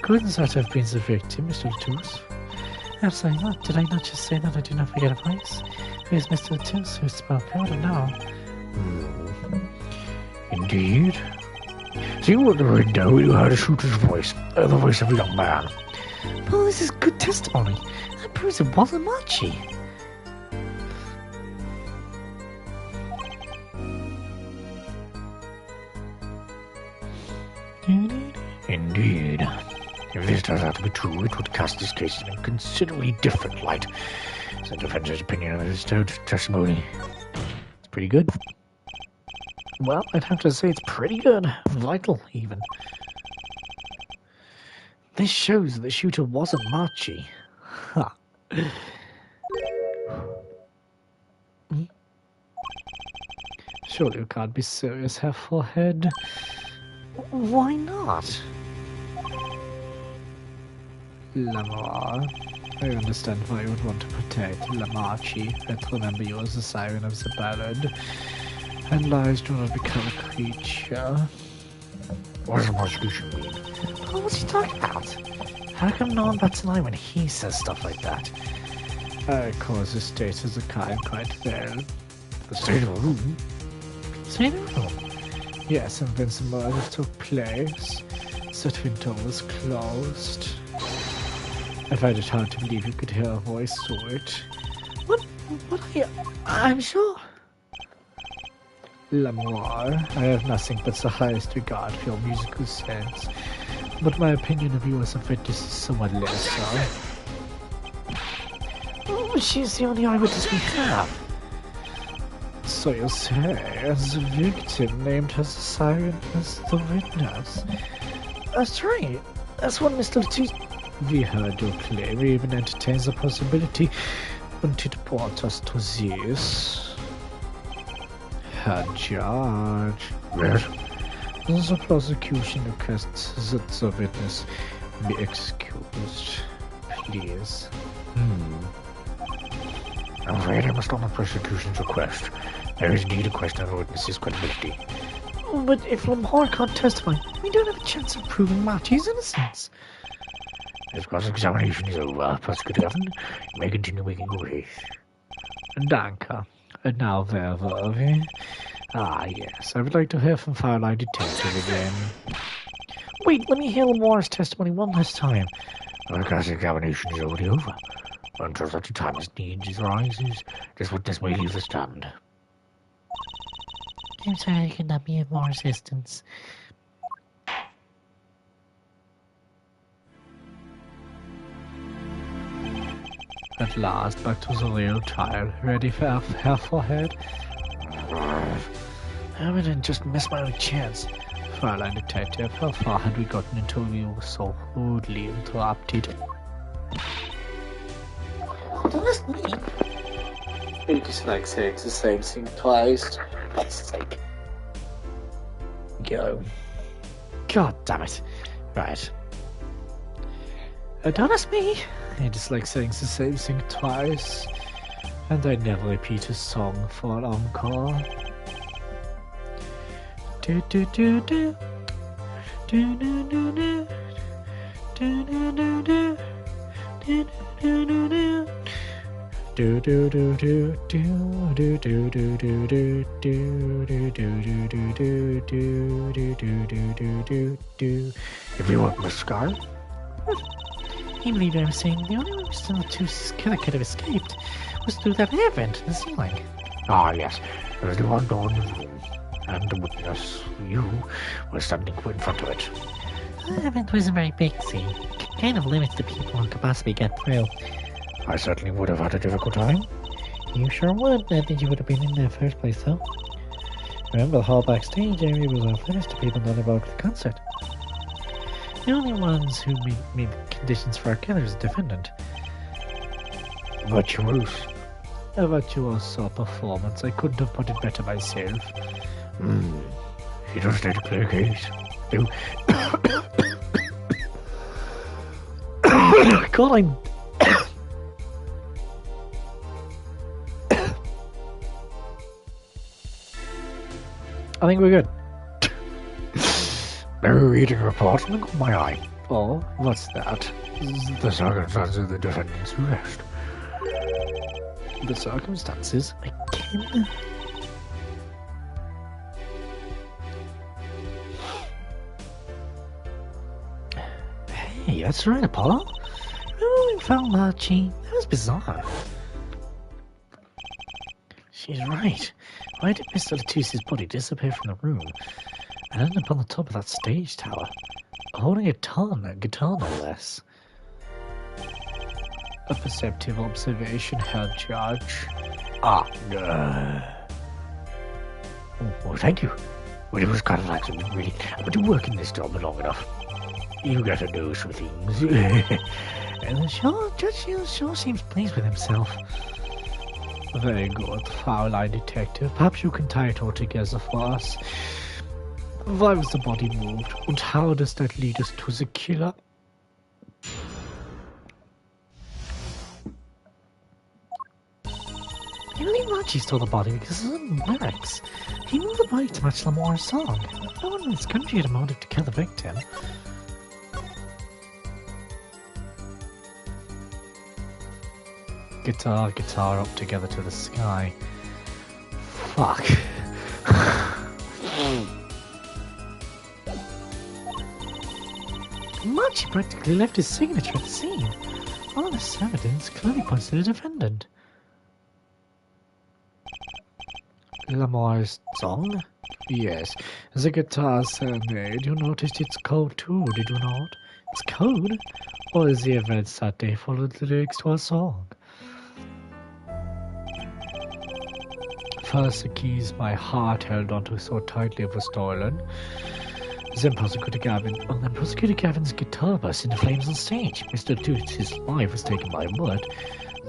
Couldn't that have been the victim, Mr. Tooth? Absolutely not. Did I not just say that I do not forget a voice? It was Mr. Tooth who spoke. I don't know. Indeed. So you were at the window, you heard a shooter's voice, the voice of a young man. Well, this is good testimony. That proves it wasn't Machi. Indeed. If this turns out to be true, it would cast this case in a considerably different light. The defense's opinion of this testimony. It's pretty good. Well, I'd have to say it's pretty good. Vital, even. This shows that the shooter wasn't Machi. Ha. Surely you can't be serious, Herr Forehead. Why not? Lamar, I understand why you would want to protect Lamachi, but remember you are the siren of the ballad, and lies do not become a creature. What does the prosecution mean? Well, what's he talking about? How come no one bats an eye when he says stuff like that? I call the state of the kind quite well. The state of the room? State of the room? Yes, and when the murder took place, that window was closed. I find it hard to believe you could hear a voice through it. What I'm sure. Lamoire, I have nothing but the highest regard for your musical sense, but my opinion of you as a witness is somewhat lesser. Oh, she's the only eyewitness we have. So you say, as the victim named her the siren as the witness. That's right. That's what Mr. T. We heard your claim. We even entertained the possibility, and it brought us to this. Herr Judge. Yes? The prosecution requests that the witness be excused. Please. I'm afraid I must honor prosecution's request. There is indeed a question of the witness's credibility. But if Lamar can't testify, we don't have a chance of proving Machi's innocence. This cross-examination is over, Prosecutor Governor. You may continue making your case. Danke. And now, where were we? Ah, yes. I would like to hear from Fireline Detective again. Wait, let me hear Lamar's testimony one last time. The cross-examination is already over. Until such a time as needs arises, this witness may leave the stand. I'm sorry I could not be of more assistance. At last, back to the real trial. Ready for Herr Forehead? I wouldn't just miss my own chance. Fräulein Detective, how far had we gotten until we were so rudely interrupted? Don't me. You dislike saying the same thing twice. That's sake. Go. God damn it. Right. Don't ask me. I dislike saying the same thing twice. And I never repeat a song for an encore. Do do do do. Do do do do. Do do do do. Do do do do. Do do do do do do do do do do do do do do do do do do do do. If you want my scar. I believe I was saying the only way Mr. Tooth's killer could have escaped was through that air vent in the ceiling. Ah, yes. There was the one door in the room, and the witness, you, were standing in front of it. The vent wasn't very big, see. Kind of limits the people who could possibly get through. I certainly would have had a difficult time. You sure would. Not that you would have been in the first place, though. Remember, the hall backstage area was unfinished to people not about the concert. The only ones who meet the conditions for our killer is the defendant. Virtuous. A virtuoso performance. I couldn't have put it better myself. He does need a clear case. God, I'm... I think we're good. Very reading report. Look at my eye. Oh, what's that? The circumstances of the defendant's arrest. The circumstances? Again? Hey, that's right, Apollo. Oh, we found Archie. That was bizarre. She's right. Why did Mr. Letitia's body disappear from the room and end up on the top of that stage tower, holding a guitar no less? A perceptive observation, Herr Judge. Oh, thank you. Well, it was kind of like something really... But you work in this job long enough. You get a nose for things. And Judge sure seems pleased with himself. Very good, Fraulein Detective. Perhaps you can tie it all together for us. Why was the body moved? And how does that lead us to the killer? I believe Archie stole the body because of the lyrics. He moved the body to match Lamore's song. No one in this country had a motive to kill the victim. Guitar up together to the sky. Fuck. Archie practically left his signature at the scene. All this evidence clearly points to the defendant. Lamore's song? Yes. The guitar serenade. You noticed its code too, did you not? Its code? Or is the events that day followed the lyrics to our song? First, the keys my heart held onto so tightly were stolen. Then Prosecutor Gavin's guitar burst into flames on stage. Mr. Letitia's life was taken by a bullet.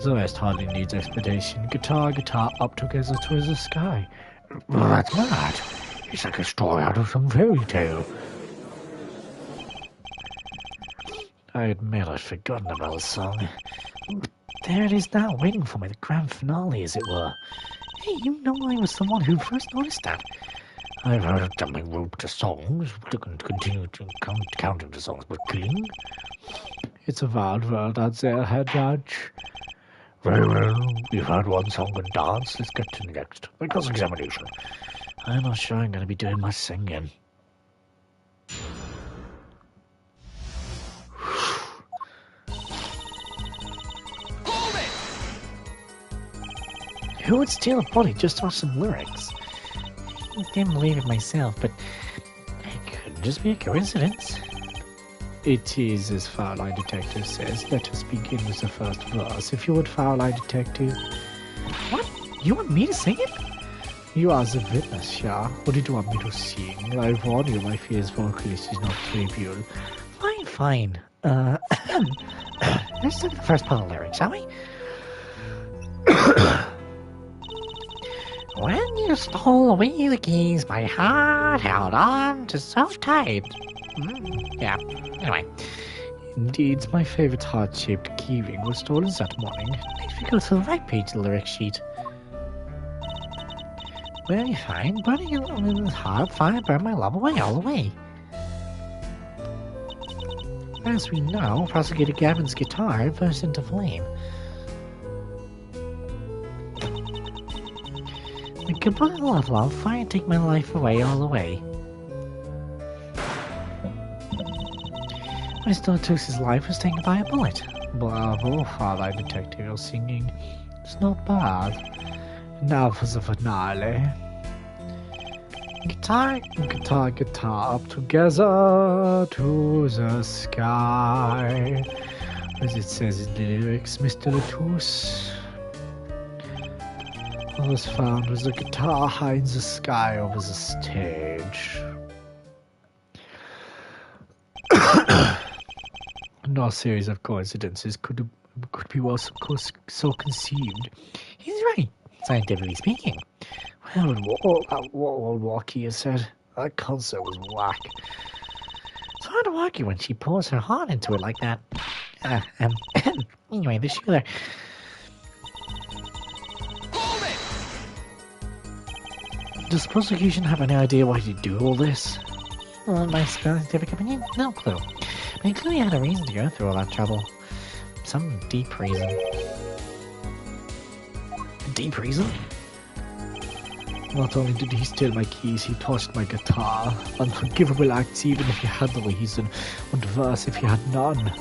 The rest hardly needs explanation. Guitar up together to the sky. Well, that's mad. It's like a story out of some fairy tale. I admit I'd forgotten about the song. There it is now, waiting for me, the grand finale, as it were. Hey, you know I was the one who first noticed that. I've heard of jumping rope to songs, looking to continue to counting the songs, but killing? It's a wild world out there, Herr Judge. Very well, we've heard one song and dance, let's get to the next. My cross-examination. I'm not sure I'm going to be doing much singing. Who would steal a body just to watch some lyrics? I didn't believe it myself, but it could just be a coincidence. It is, as Fraulein Detective says. Let us begin with the first verse. If you would, Fraulein Detective. What? You want me to sing it? You are the witness, yeah? What did you want me to sing? I warn you, my fierce vocalist is not trivial. Fine. Let's look at the first part of the lyrics, shall we? When you stole away the keys, my heart held on to so tight. Yeah, anyway. Indeed, my favourite heart-shaped keyring was stolen that morning. If we go to the right page of the lyric sheet. Very fine, burning in the heart, fire burn my love away all the way. As we know, Prosecutor Gavin's guitar burst into flame. Goodbye, love, fire take my life away all the way. Mr. Letitia's life was taken by a bullet. Bravo, Fraulein Detective, your singing. It's not bad. Now for the finale. Guitar up together to the sky. As it says in the lyrics, Mr. Letitia was found with a guitar high in the sky over the stage. No series of coincidences could be well so conceived. He's right, scientifically speaking. Well, what old Walkie has said, that concert was whack. It's hard to argue when she pours her heart into it like that. Anyway, the shooter. Does the prosecution have any idea why you do all this? Well, in my scientific opinion, no clue. But he clearly had a reason to go through all that trouble. Some deep reason. Deep reason? Not only did he steal my keys, he touched my guitar. Unforgivable acts even if he had the reason, and worse if he had none.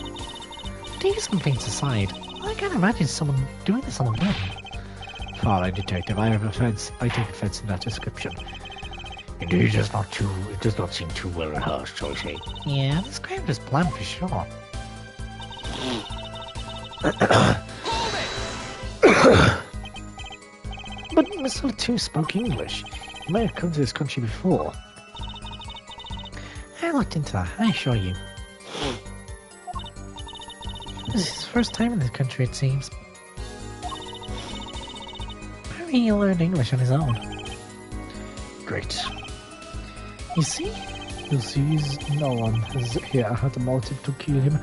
These complaints aside, I can't imagine someone doing this on a whim. Fine, detective, I take offense in that description. Indeed, it does not seem too well rehearsed, shall we say. Yeah, this crowd is planned for sure. But Mr. Two spoke English. He may have come to this country before. I looked into that, I assure you. This is his first time in this country, it seems. Maybe he learned English on his own. Great. You see? You see, no one has here had a motive to kill him,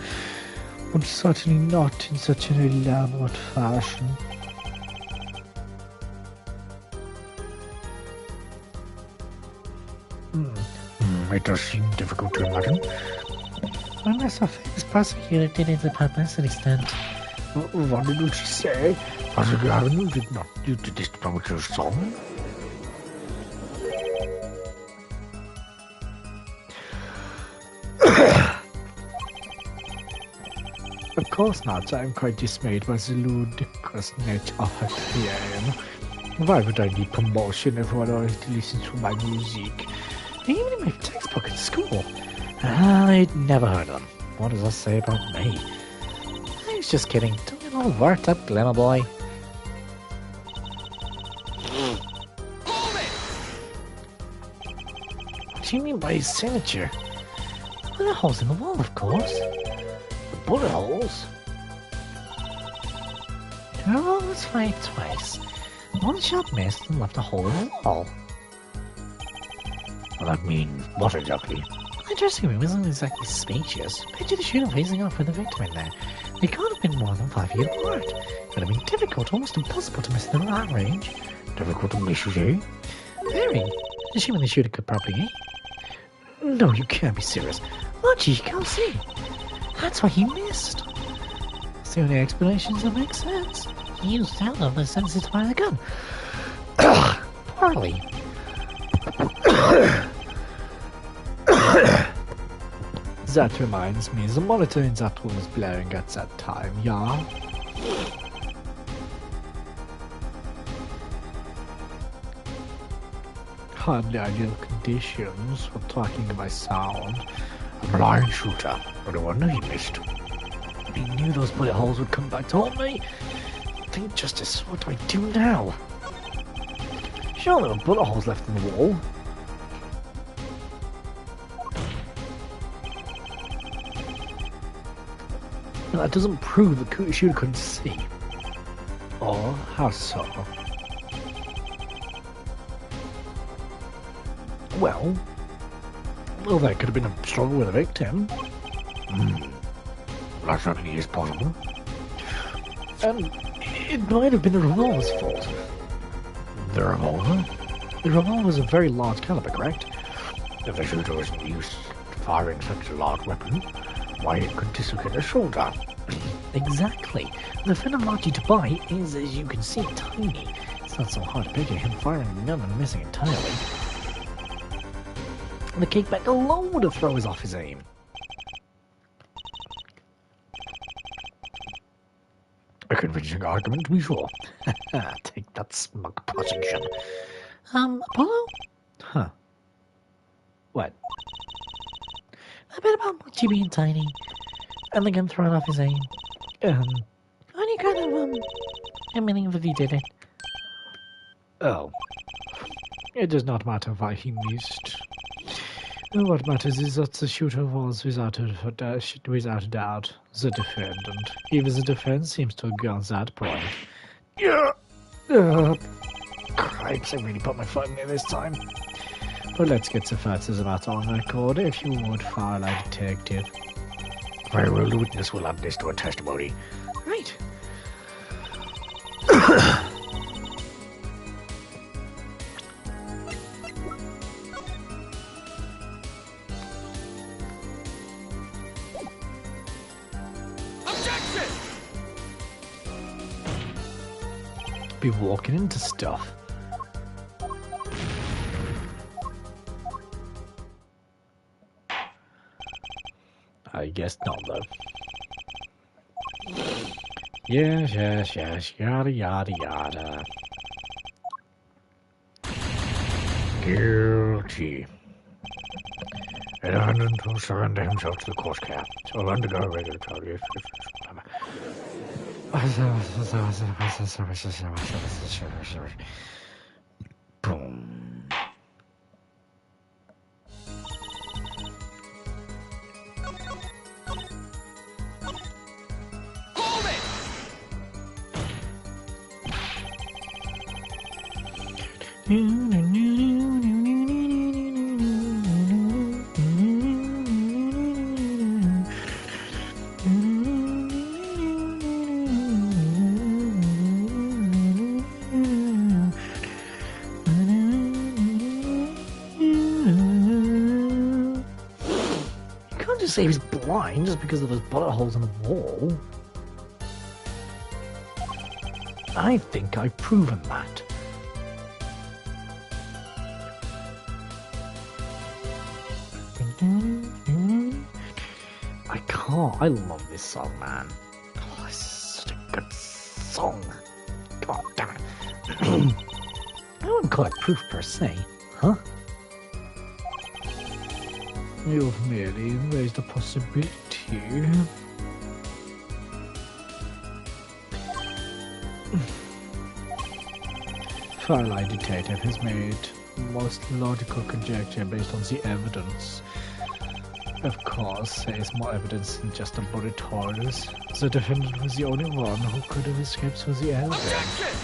and certainly not in such an elaborate fashion. It does seem difficult to imagine. Unless our famous prosecutor did it to publicity stunt. What did she say? Prosecutor Avenue did not use this to promote your song? Of course not. I am quite dismayed by the ludicrous nature of her claim. Why would I need promotion if one already listens to my music? Even in my textbook at school. I'd never heard of him. What does that say about me? I was just kidding. Don't get all worked up, Glimmer Boy. What do you mean by his signature? Bullet holes in the wall, of course. Bullet holes? Her roll was fired twice. One shot missed and left a hole in the wall. Well, that means what exactly? The dressing room isn't exactly spacious. Picture the shooter facing off with the victim in there. They can't have been more than 5 feet apart. It would have been difficult, almost impossible to miss them at that range. Difficult to miss, you say? Very. Assuming the shooter could probably aim. No, you can't be serious. Archie, you can't see. That's why he missed. It's the only explanations that make sense. He used sound on the senses to fire the gun. Poorly. That reminds me, the monitor in that room was blaring at that time, yeah? Hardly ideal conditions for tracking my sound. A blind shooter. But no wonder he missed. He knew those bullet holes would come back to haunt me. Think justice, what do I do now? Sure, there were bullet holes left in the wall. But that doesn't prove the shooter couldn't see. Or how so? Well, that could have been a struggle with a victim. That certainly is possible. And it might have been the revolver's fault. The revolver? The revolver was a very large caliber, correct? If the shooter wasn't used to firing such a large weapon, why it could dislocate a shoulder? Exactly. The Venom Archie to buy is, as you can see, tiny. It's not so hard to picture him firing a gun and missing entirely. The kickback alone would have thrown us off his aim. A convincing argument, to be sure. Take that, smug prosecution. Apollo? Huh. What? A bit about Mochi being tiny. And the gun thrown off his aim. Only kind of, admitting that he did it. Oh. It does not matter why he missed. What matters is that the shooter was, without a doubt, the defendant. Even the defense seems to agree on that point. Yeah! Cripes, I really put my foot in there this time. But let's get the facts of the matter on record, if you would, Firelight Detective. Very well, the witness will add this to a testimony. Right. Be walking into stuff. I guess not, though. Yes, yada, yada, yada. Guilty. A defendant will surrender himself to the court care. So will undergo regulatory Boom. Say he was blind just because of those bullet holes in the wall. I think I've proven that. I can't. I love this song, man. Oh, it's such a good song. God damn it. I wouldn't call it proof per se, huh? You've merely raised a possibility. Firelight Detective has made most logical conjecture based on the evidence. Of course, there is more evidence than just the bullet holes. The defendant was the only one who could have escaped through the air vent.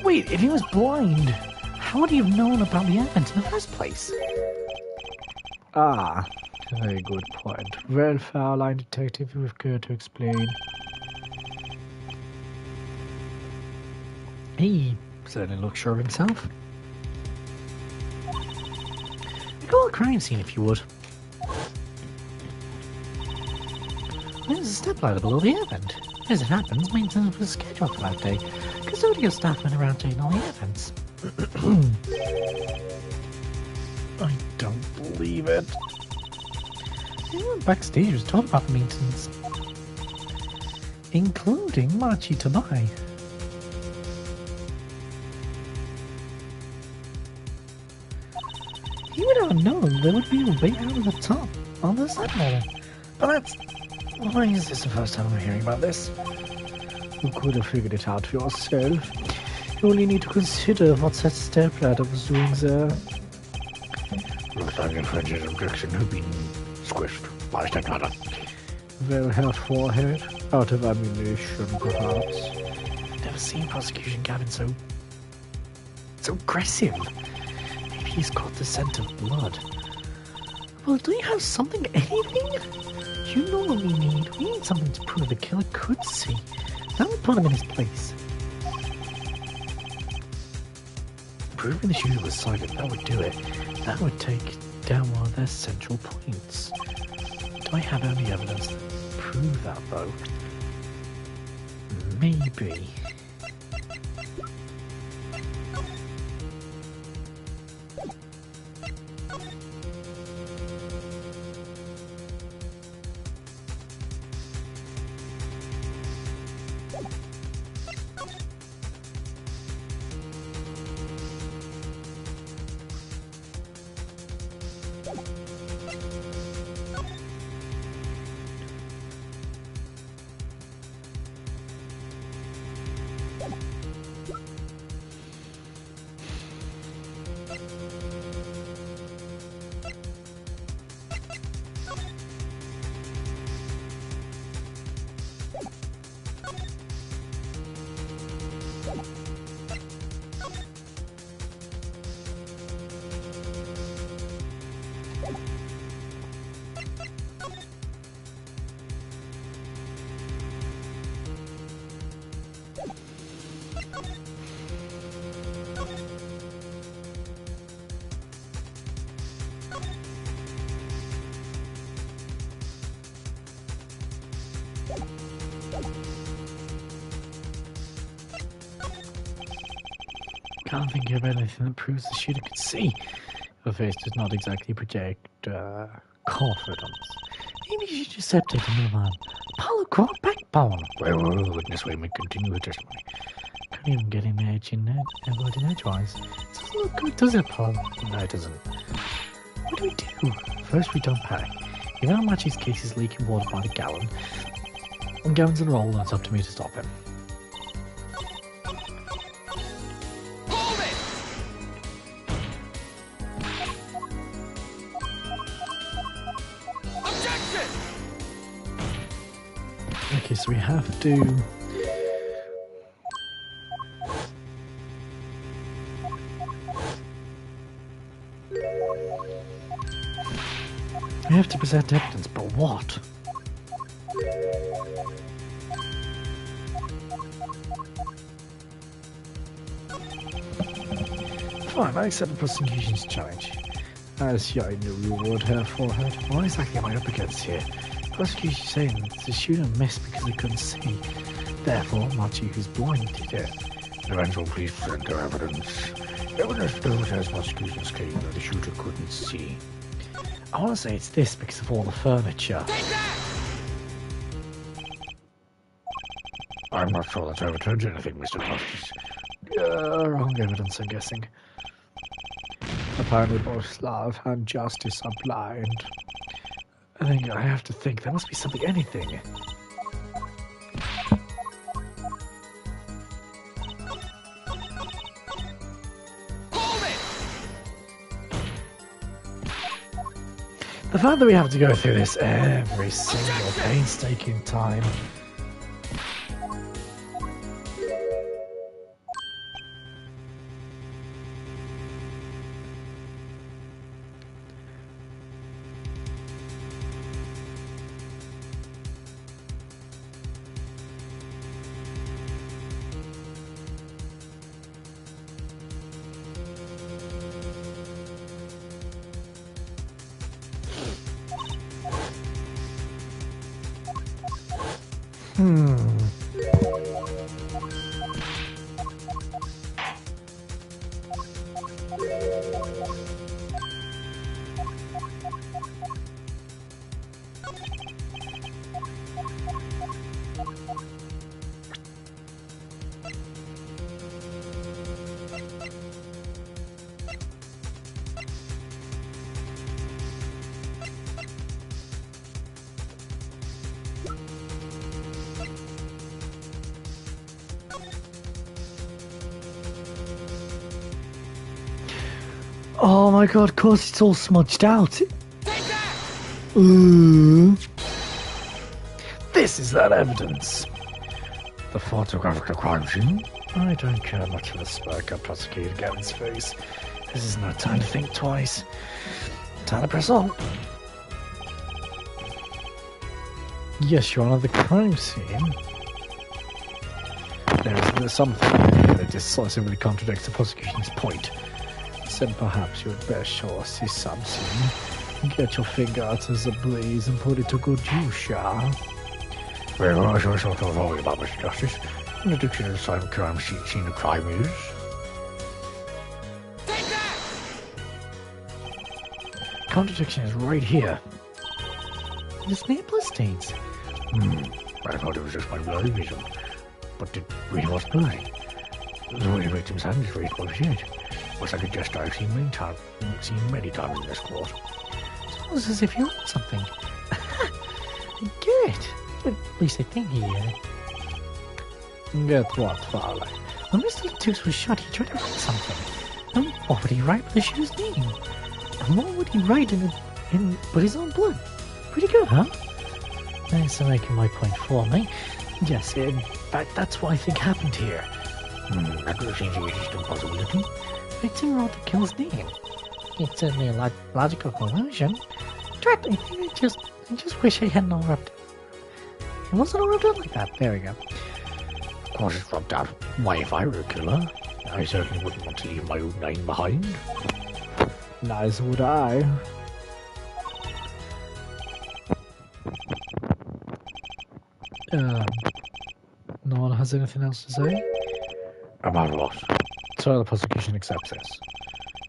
Wait, if he was blind, how would he have known about the event in the first place? Ah, very good point. Well, Firelight Detective, you have care to explain. He certainly looks sure of himself. Recall a crime scene, if you would. There's a stepladder below the air vent. As it happens, maintenance was scheduled for that day. Custodial staff went around checking all the air vents. I don't believe it. Everyone backstage was told about the maintenance, including Machi Tabai. He would have known there would be a way out of the top on the stepladder. But that's... Why is this the first time I'm hearing about this? You could have figured it out for yourself. You only need to consider what that stepladder was doing there. Looks like your friend's objection has been squished by a stepladder. Well, her forehead, out of ammunition, perhaps. I've never seen prosecution Gavin so aggressive. Maybe he's caught the scent of blood. Well, do you have something, anything? You know what we need. We need something to prove the killer could see. That would put him in his place. Proving the shooter was silent, that would do it. That would take down one of their central points. Do I have any evidence to prove that, though? Maybe. can't think of anything that proves the shooter could see. Your face does not exactly project confidence. Maybe you should just accept it and move on. Apollo core backbone. Well, witness way may continue the testimony. Can't even get in edge in word in edgewise. It doesn't look good, does it, Apollo? No, it doesn't. What do we do? First, we don't panic. If our match's case is leaking water by the gallon, and gallons and roll, it's up to me to stop him. Hold it! Objection! Okay, so we have to... We have to present evidence, but what? Fine, I accept the prosecution's challenge. As I knew you would have for her. What exactly am I up against here? The prosecution saying the shooter missed because he couldn't see. Therefore, not you who's blinded it. Defense will please present their evidence. Evidence shows as prosecution's claim that the shooter couldn't see. I want to say it's this because of all the furniture. Take that! I'm not sure that's overturned anything, Mr. Justice. Wrong evidence, I'm guessing. Apparently both love and justice are blind. I have to think, there must be something, anything. Hold it! The fact that we have to go through this every single painstaking time. Oh my god, of course it's all smudged out. Take that! This is that evidence. The photograph of the crime scene? I don't care much for the smirk on Prosecutor Gavin's face. This is no time to think twice. Time to press on. Yes, Your Honor, the crime scene. There's something that decisively contradicts the prosecution's point. Then perhaps you had better show us this something. Get your finger out of the blaze and put it to good use, shall? Well, I shall sort of worry about Mr. Justice. In the dictionary, the crime scene of crime is... Take that! Contradiction is right here. There's nail blood stains. I thought it was just my blurry vision. But it really was blurry. The way the victim's hand is raised above his head. Was like a gesture I've seen many times in this court. It's almost as if you want something. I get it. But at least I think he Get what, Farley? When Mr. Latouche was shot, he tried to write something. And what would he write with the shooter's name? And what would he write with his own blood? Pretty good, huh? Thanks for making my point for me. Yes, in fact, that's what I think happened here. That seems to be just a possibility. Victim wrote the killer's name. It's certainly a logical conclusion. Drat, I just wish I hadn't all rubbed it. It wasn't all rubbed out like that. There we go. Of course it's rubbed out. Why, if I were a killer, I certainly wouldn't want to leave my own name behind. Neither would I. No one has anything else to say? About what? So the prosecution accepts this.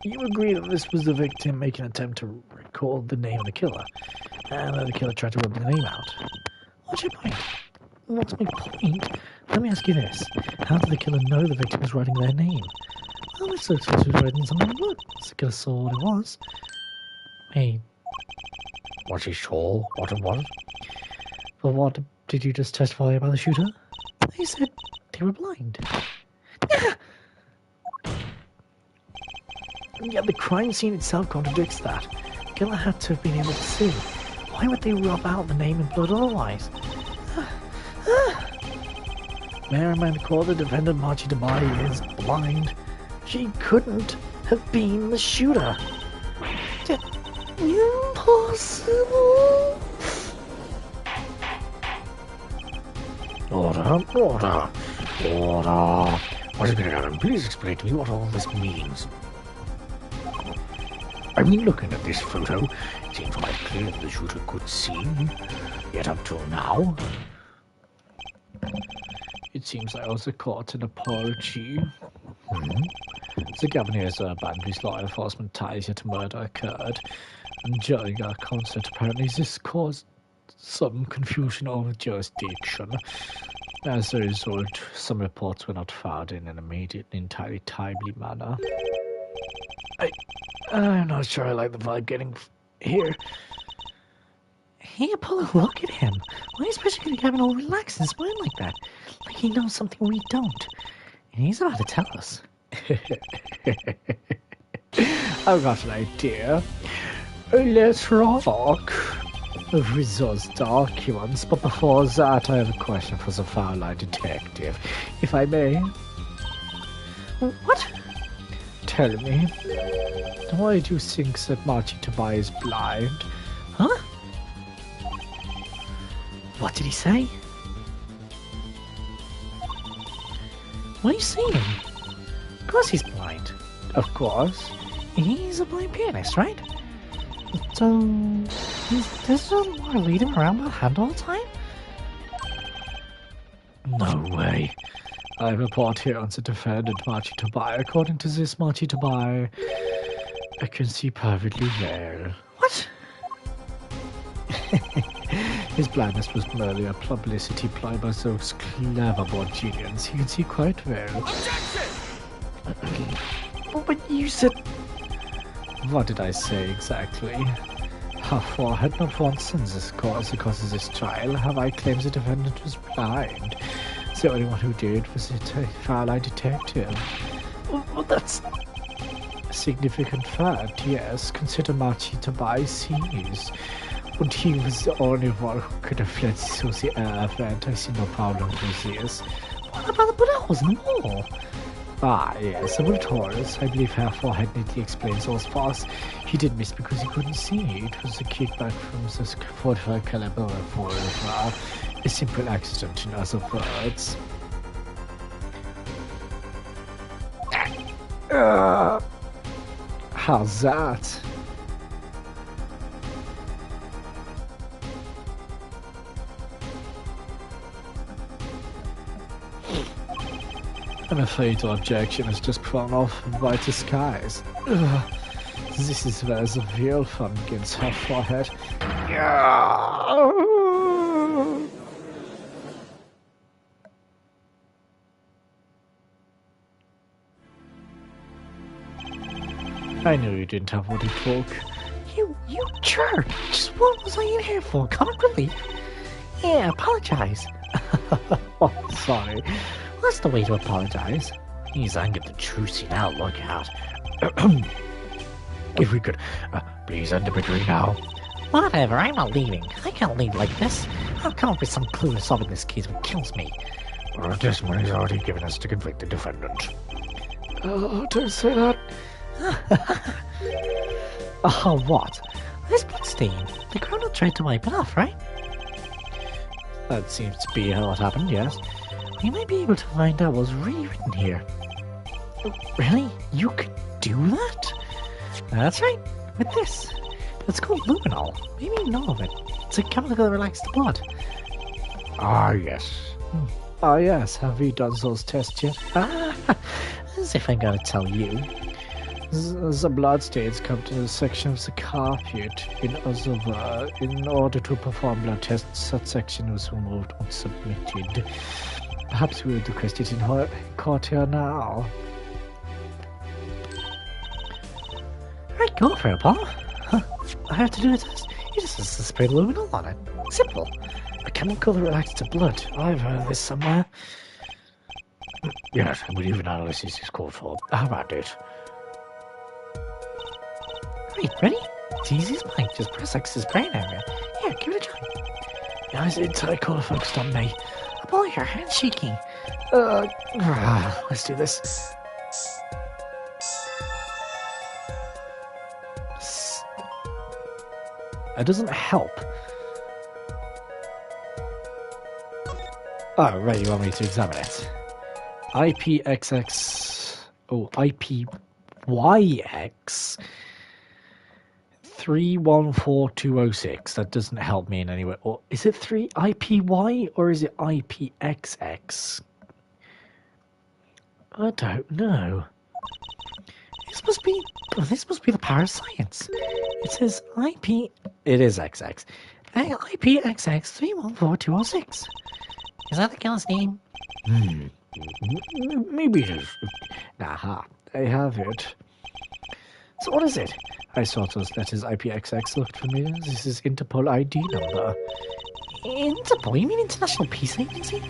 You agree that this was the victim making an attempt to recall the name of the killer, and that the killer tried to rub the name out. What's your point? What's my point? Let me ask you this. How did the killer know the victim was writing their name? Well, it looks like she was writing something on blood. The killer saw what it was. Wait. Was he sure what it was? But what did you just testify about the shooter? They said they were blind. And yet the crime scene itself contradicts that. The killer had to have been able to see. Why would they rub out the name in blood otherwise? Merriman called the defendant Marchie Dubai is blind. She couldn't have been the shooter. Impossible. Order. What is going on? Please explain to me what all this means. I mean, looking at this photo, it seems quite clear that the shooter could see. Yet up till now... It seems I also caught an apology. The governor's banned his law enforcement ties yet a murder occurred. And during our concert, apparently this caused some confusion over jurisdiction. As a result, some reports were not filed in an immediate and entirely timely manner. I'm not sure I like the vibe getting here. Hey, Apollo, look at him. Why is President Gavin all relaxed and smile like that? Like he knows something we don't. And he's about to tell us. I've got an idea. Let's rock. Results documents, but before that I have a question for the Fowler detective, if I may. What? Tell me, why do you think that Marchie Tobias is blind? Huh? What did he say? What are you saying? Of course he's blind. Of course. He's a blind pianist, right? So, this doesn't want to lead him around with a hand all the time? No way. I report here on the defendant Marchie Tobias. According to this Marchie Tobias, I can see perfectly well. What? His blindness was merely a publicity ploy by those clever Borgians. He can see quite well. But you said... What did I say exactly? How far had not once since the course of this trial have I claimed the defendant was blind. The only one who did was the Fowler detective. Well, that's a significant fact, yes. Consider Marchie Tobias sees. And he was the only one who could have fled through the air event. I see no problem with this. What about the bullet holes in the wall? Ah, yes, the bullet holes. I believe her forehead neatly explains those parts. He did miss because he couldn't see. It was a kickback from the 45 caliber revolver. A simple accident, in other words. How's that? I'm afraid your objection is just thrown off by the skies. This is where the real fun begins, her forehead. I knew you didn't have what it took. You jerk! Just what was I in here for? Comic relief? Yeah, apologize. Oh, sorry. That's the way to apologize. He's angered the Trucy now, look out. If we could, please end the victory now. Whatever, I'm not leaving. I can't leave like this. I'll come up with some clue to solving this case that kills me. Well, testimony's already given us to convict the defendant. Oh, don't say that. Oh, what? This bloodstain. The criminal tried to wipe it off, right? That seems to be how it happened, yes. We might be able to find out what's really written here. Really? You could do that? That's right. With this. It's called luminol. Maybe you know of it. It's a chemical that relaxes the blood. Ah, yes. Ah, yes. Have we done those tests yet? As if I'm gonna tell you. The bloodstains come to the section of the carpet. In order to perform blood tests, that section was removed and submitted. Perhaps we would request it in court here now. Right, go for it, Paul. Huh. I have to do a test. You just have to spray luminol on it. Simple. A chemical that reacts to blood. I've heard this somewhere. Yes, I believe an analysis is called for. How about it? Right, ready? It's easy as pie. Just press X's brain area. Here, give it a try. Guys, it's call focused on me. Oh boy, your hand's shaky. Let's do this. It doesn't help. Oh, right, you want me to examine it. IPXX... Oh, IPYX 314206. That doesn't help me in any way. Or is it 3 IPY or is it IPXX? I don't know. This must be the power of science. It says IP. It is XX. IPXX 314206. Is that the killer's name? Maybe it is. Aha, I have it. So what is it? I saw those letters. IPXX looked familiar. This is Interpol ID number. Interpol? You mean International Peace Agency?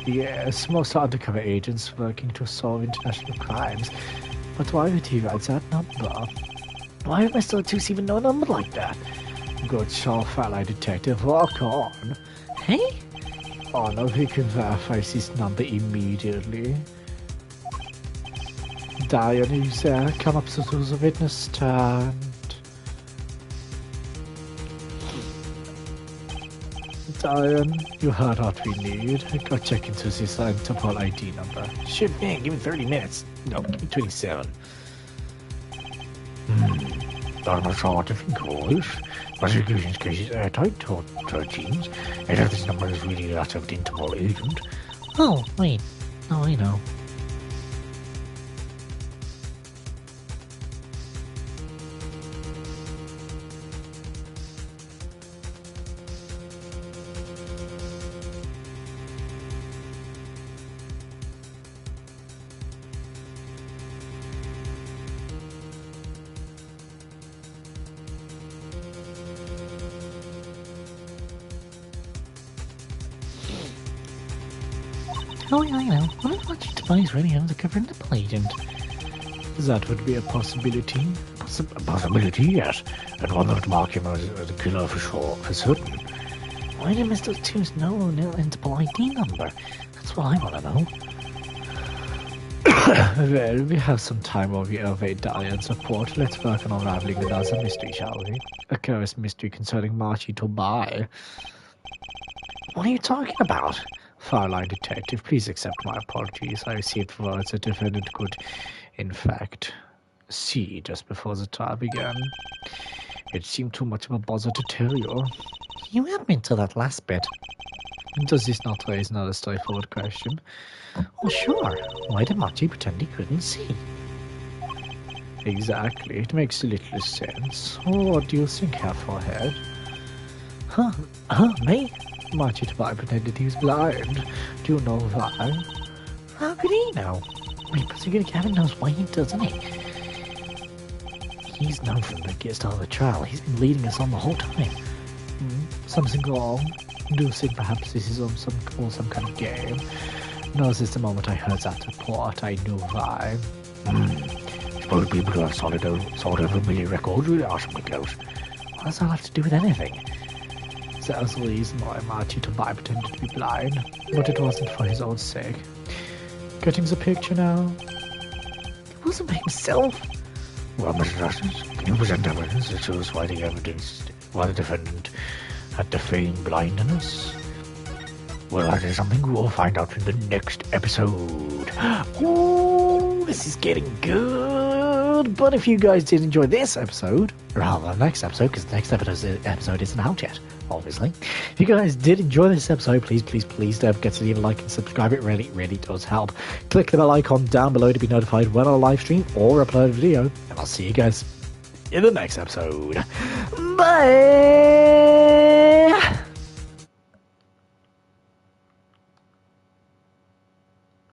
Yes, most are undercover agents working to solve international crimes. But why would he write that number? Why would Mr. O'Toole even know a number like that? Good shot, ally detective. Walk on. Hey? Oh no, he can verify his number immediately. Diane, who's there? Come up to the witness stand. Diane, you heard what we need. Go check into this Interpol ID number. Shit, man, give me 30 minutes. No, give me 27. Not much hard to think of all this. Prosecution's case is airtight, to 13s. And if this number is really that of the Interpol agent. Oh, wait. Oh, I know. Oh, yeah, I know. What if Archie Tobias really undercover Interpol agent? That would be a possibility. A possibility, yes. And one that would mark him as a killer for sure, for certain. Why did Mr. O'Toole know an Interpol ID number? That's what I want to know. Well, we have some time while we await Diane's report. Let's work on unraveling another mystery, shall we? A curious mystery concerning Marty Tobai. What are you talking about? Fireline detective, please accept my apologies. I received words the defendant could, in fact, see just before the trial began. It seemed too much of a bother to tell you. You had me to that last bit. Does this not raise another straightforward question? Oh, sure. Why did Marty pretend he couldn't see? Exactly. It makes a little sense. Oh, what do you think, Herr Forehead? Me? Marty Tobai pretended he was blind. Do you know why? How could he know? Wait, Prosecutor Gavin knows why, doesn't he? He's known from the start of the trial. He's been leading us on the whole time. Something wrong? Do you think perhaps this is some kind of game? No, since the moment I heard that report, I knew why. Suppose people who have solid over familiar records really are something else. What does that have to do with anything? That was the reason why Marty Tobai pretended to be blind, but it wasn't for his own sake. Getting the picture now? It wasn't by himself. Well, Mr. Justice, can you present evidence that shows why the defendant had to feign blindness? Well, that is something we'll find out in the next episode. Ooh, this is getting good. episode. But if you guys did enjoy this episode, or rather the next episode, because the next episode isn't out yet, obviously. If you guys did enjoy this episode, please don't forget to leave a like and subscribe. It really, really does help. Click the bell icon down below to be notified when I live stream or upload a video. And I'll see you guys in the next episode. Bye!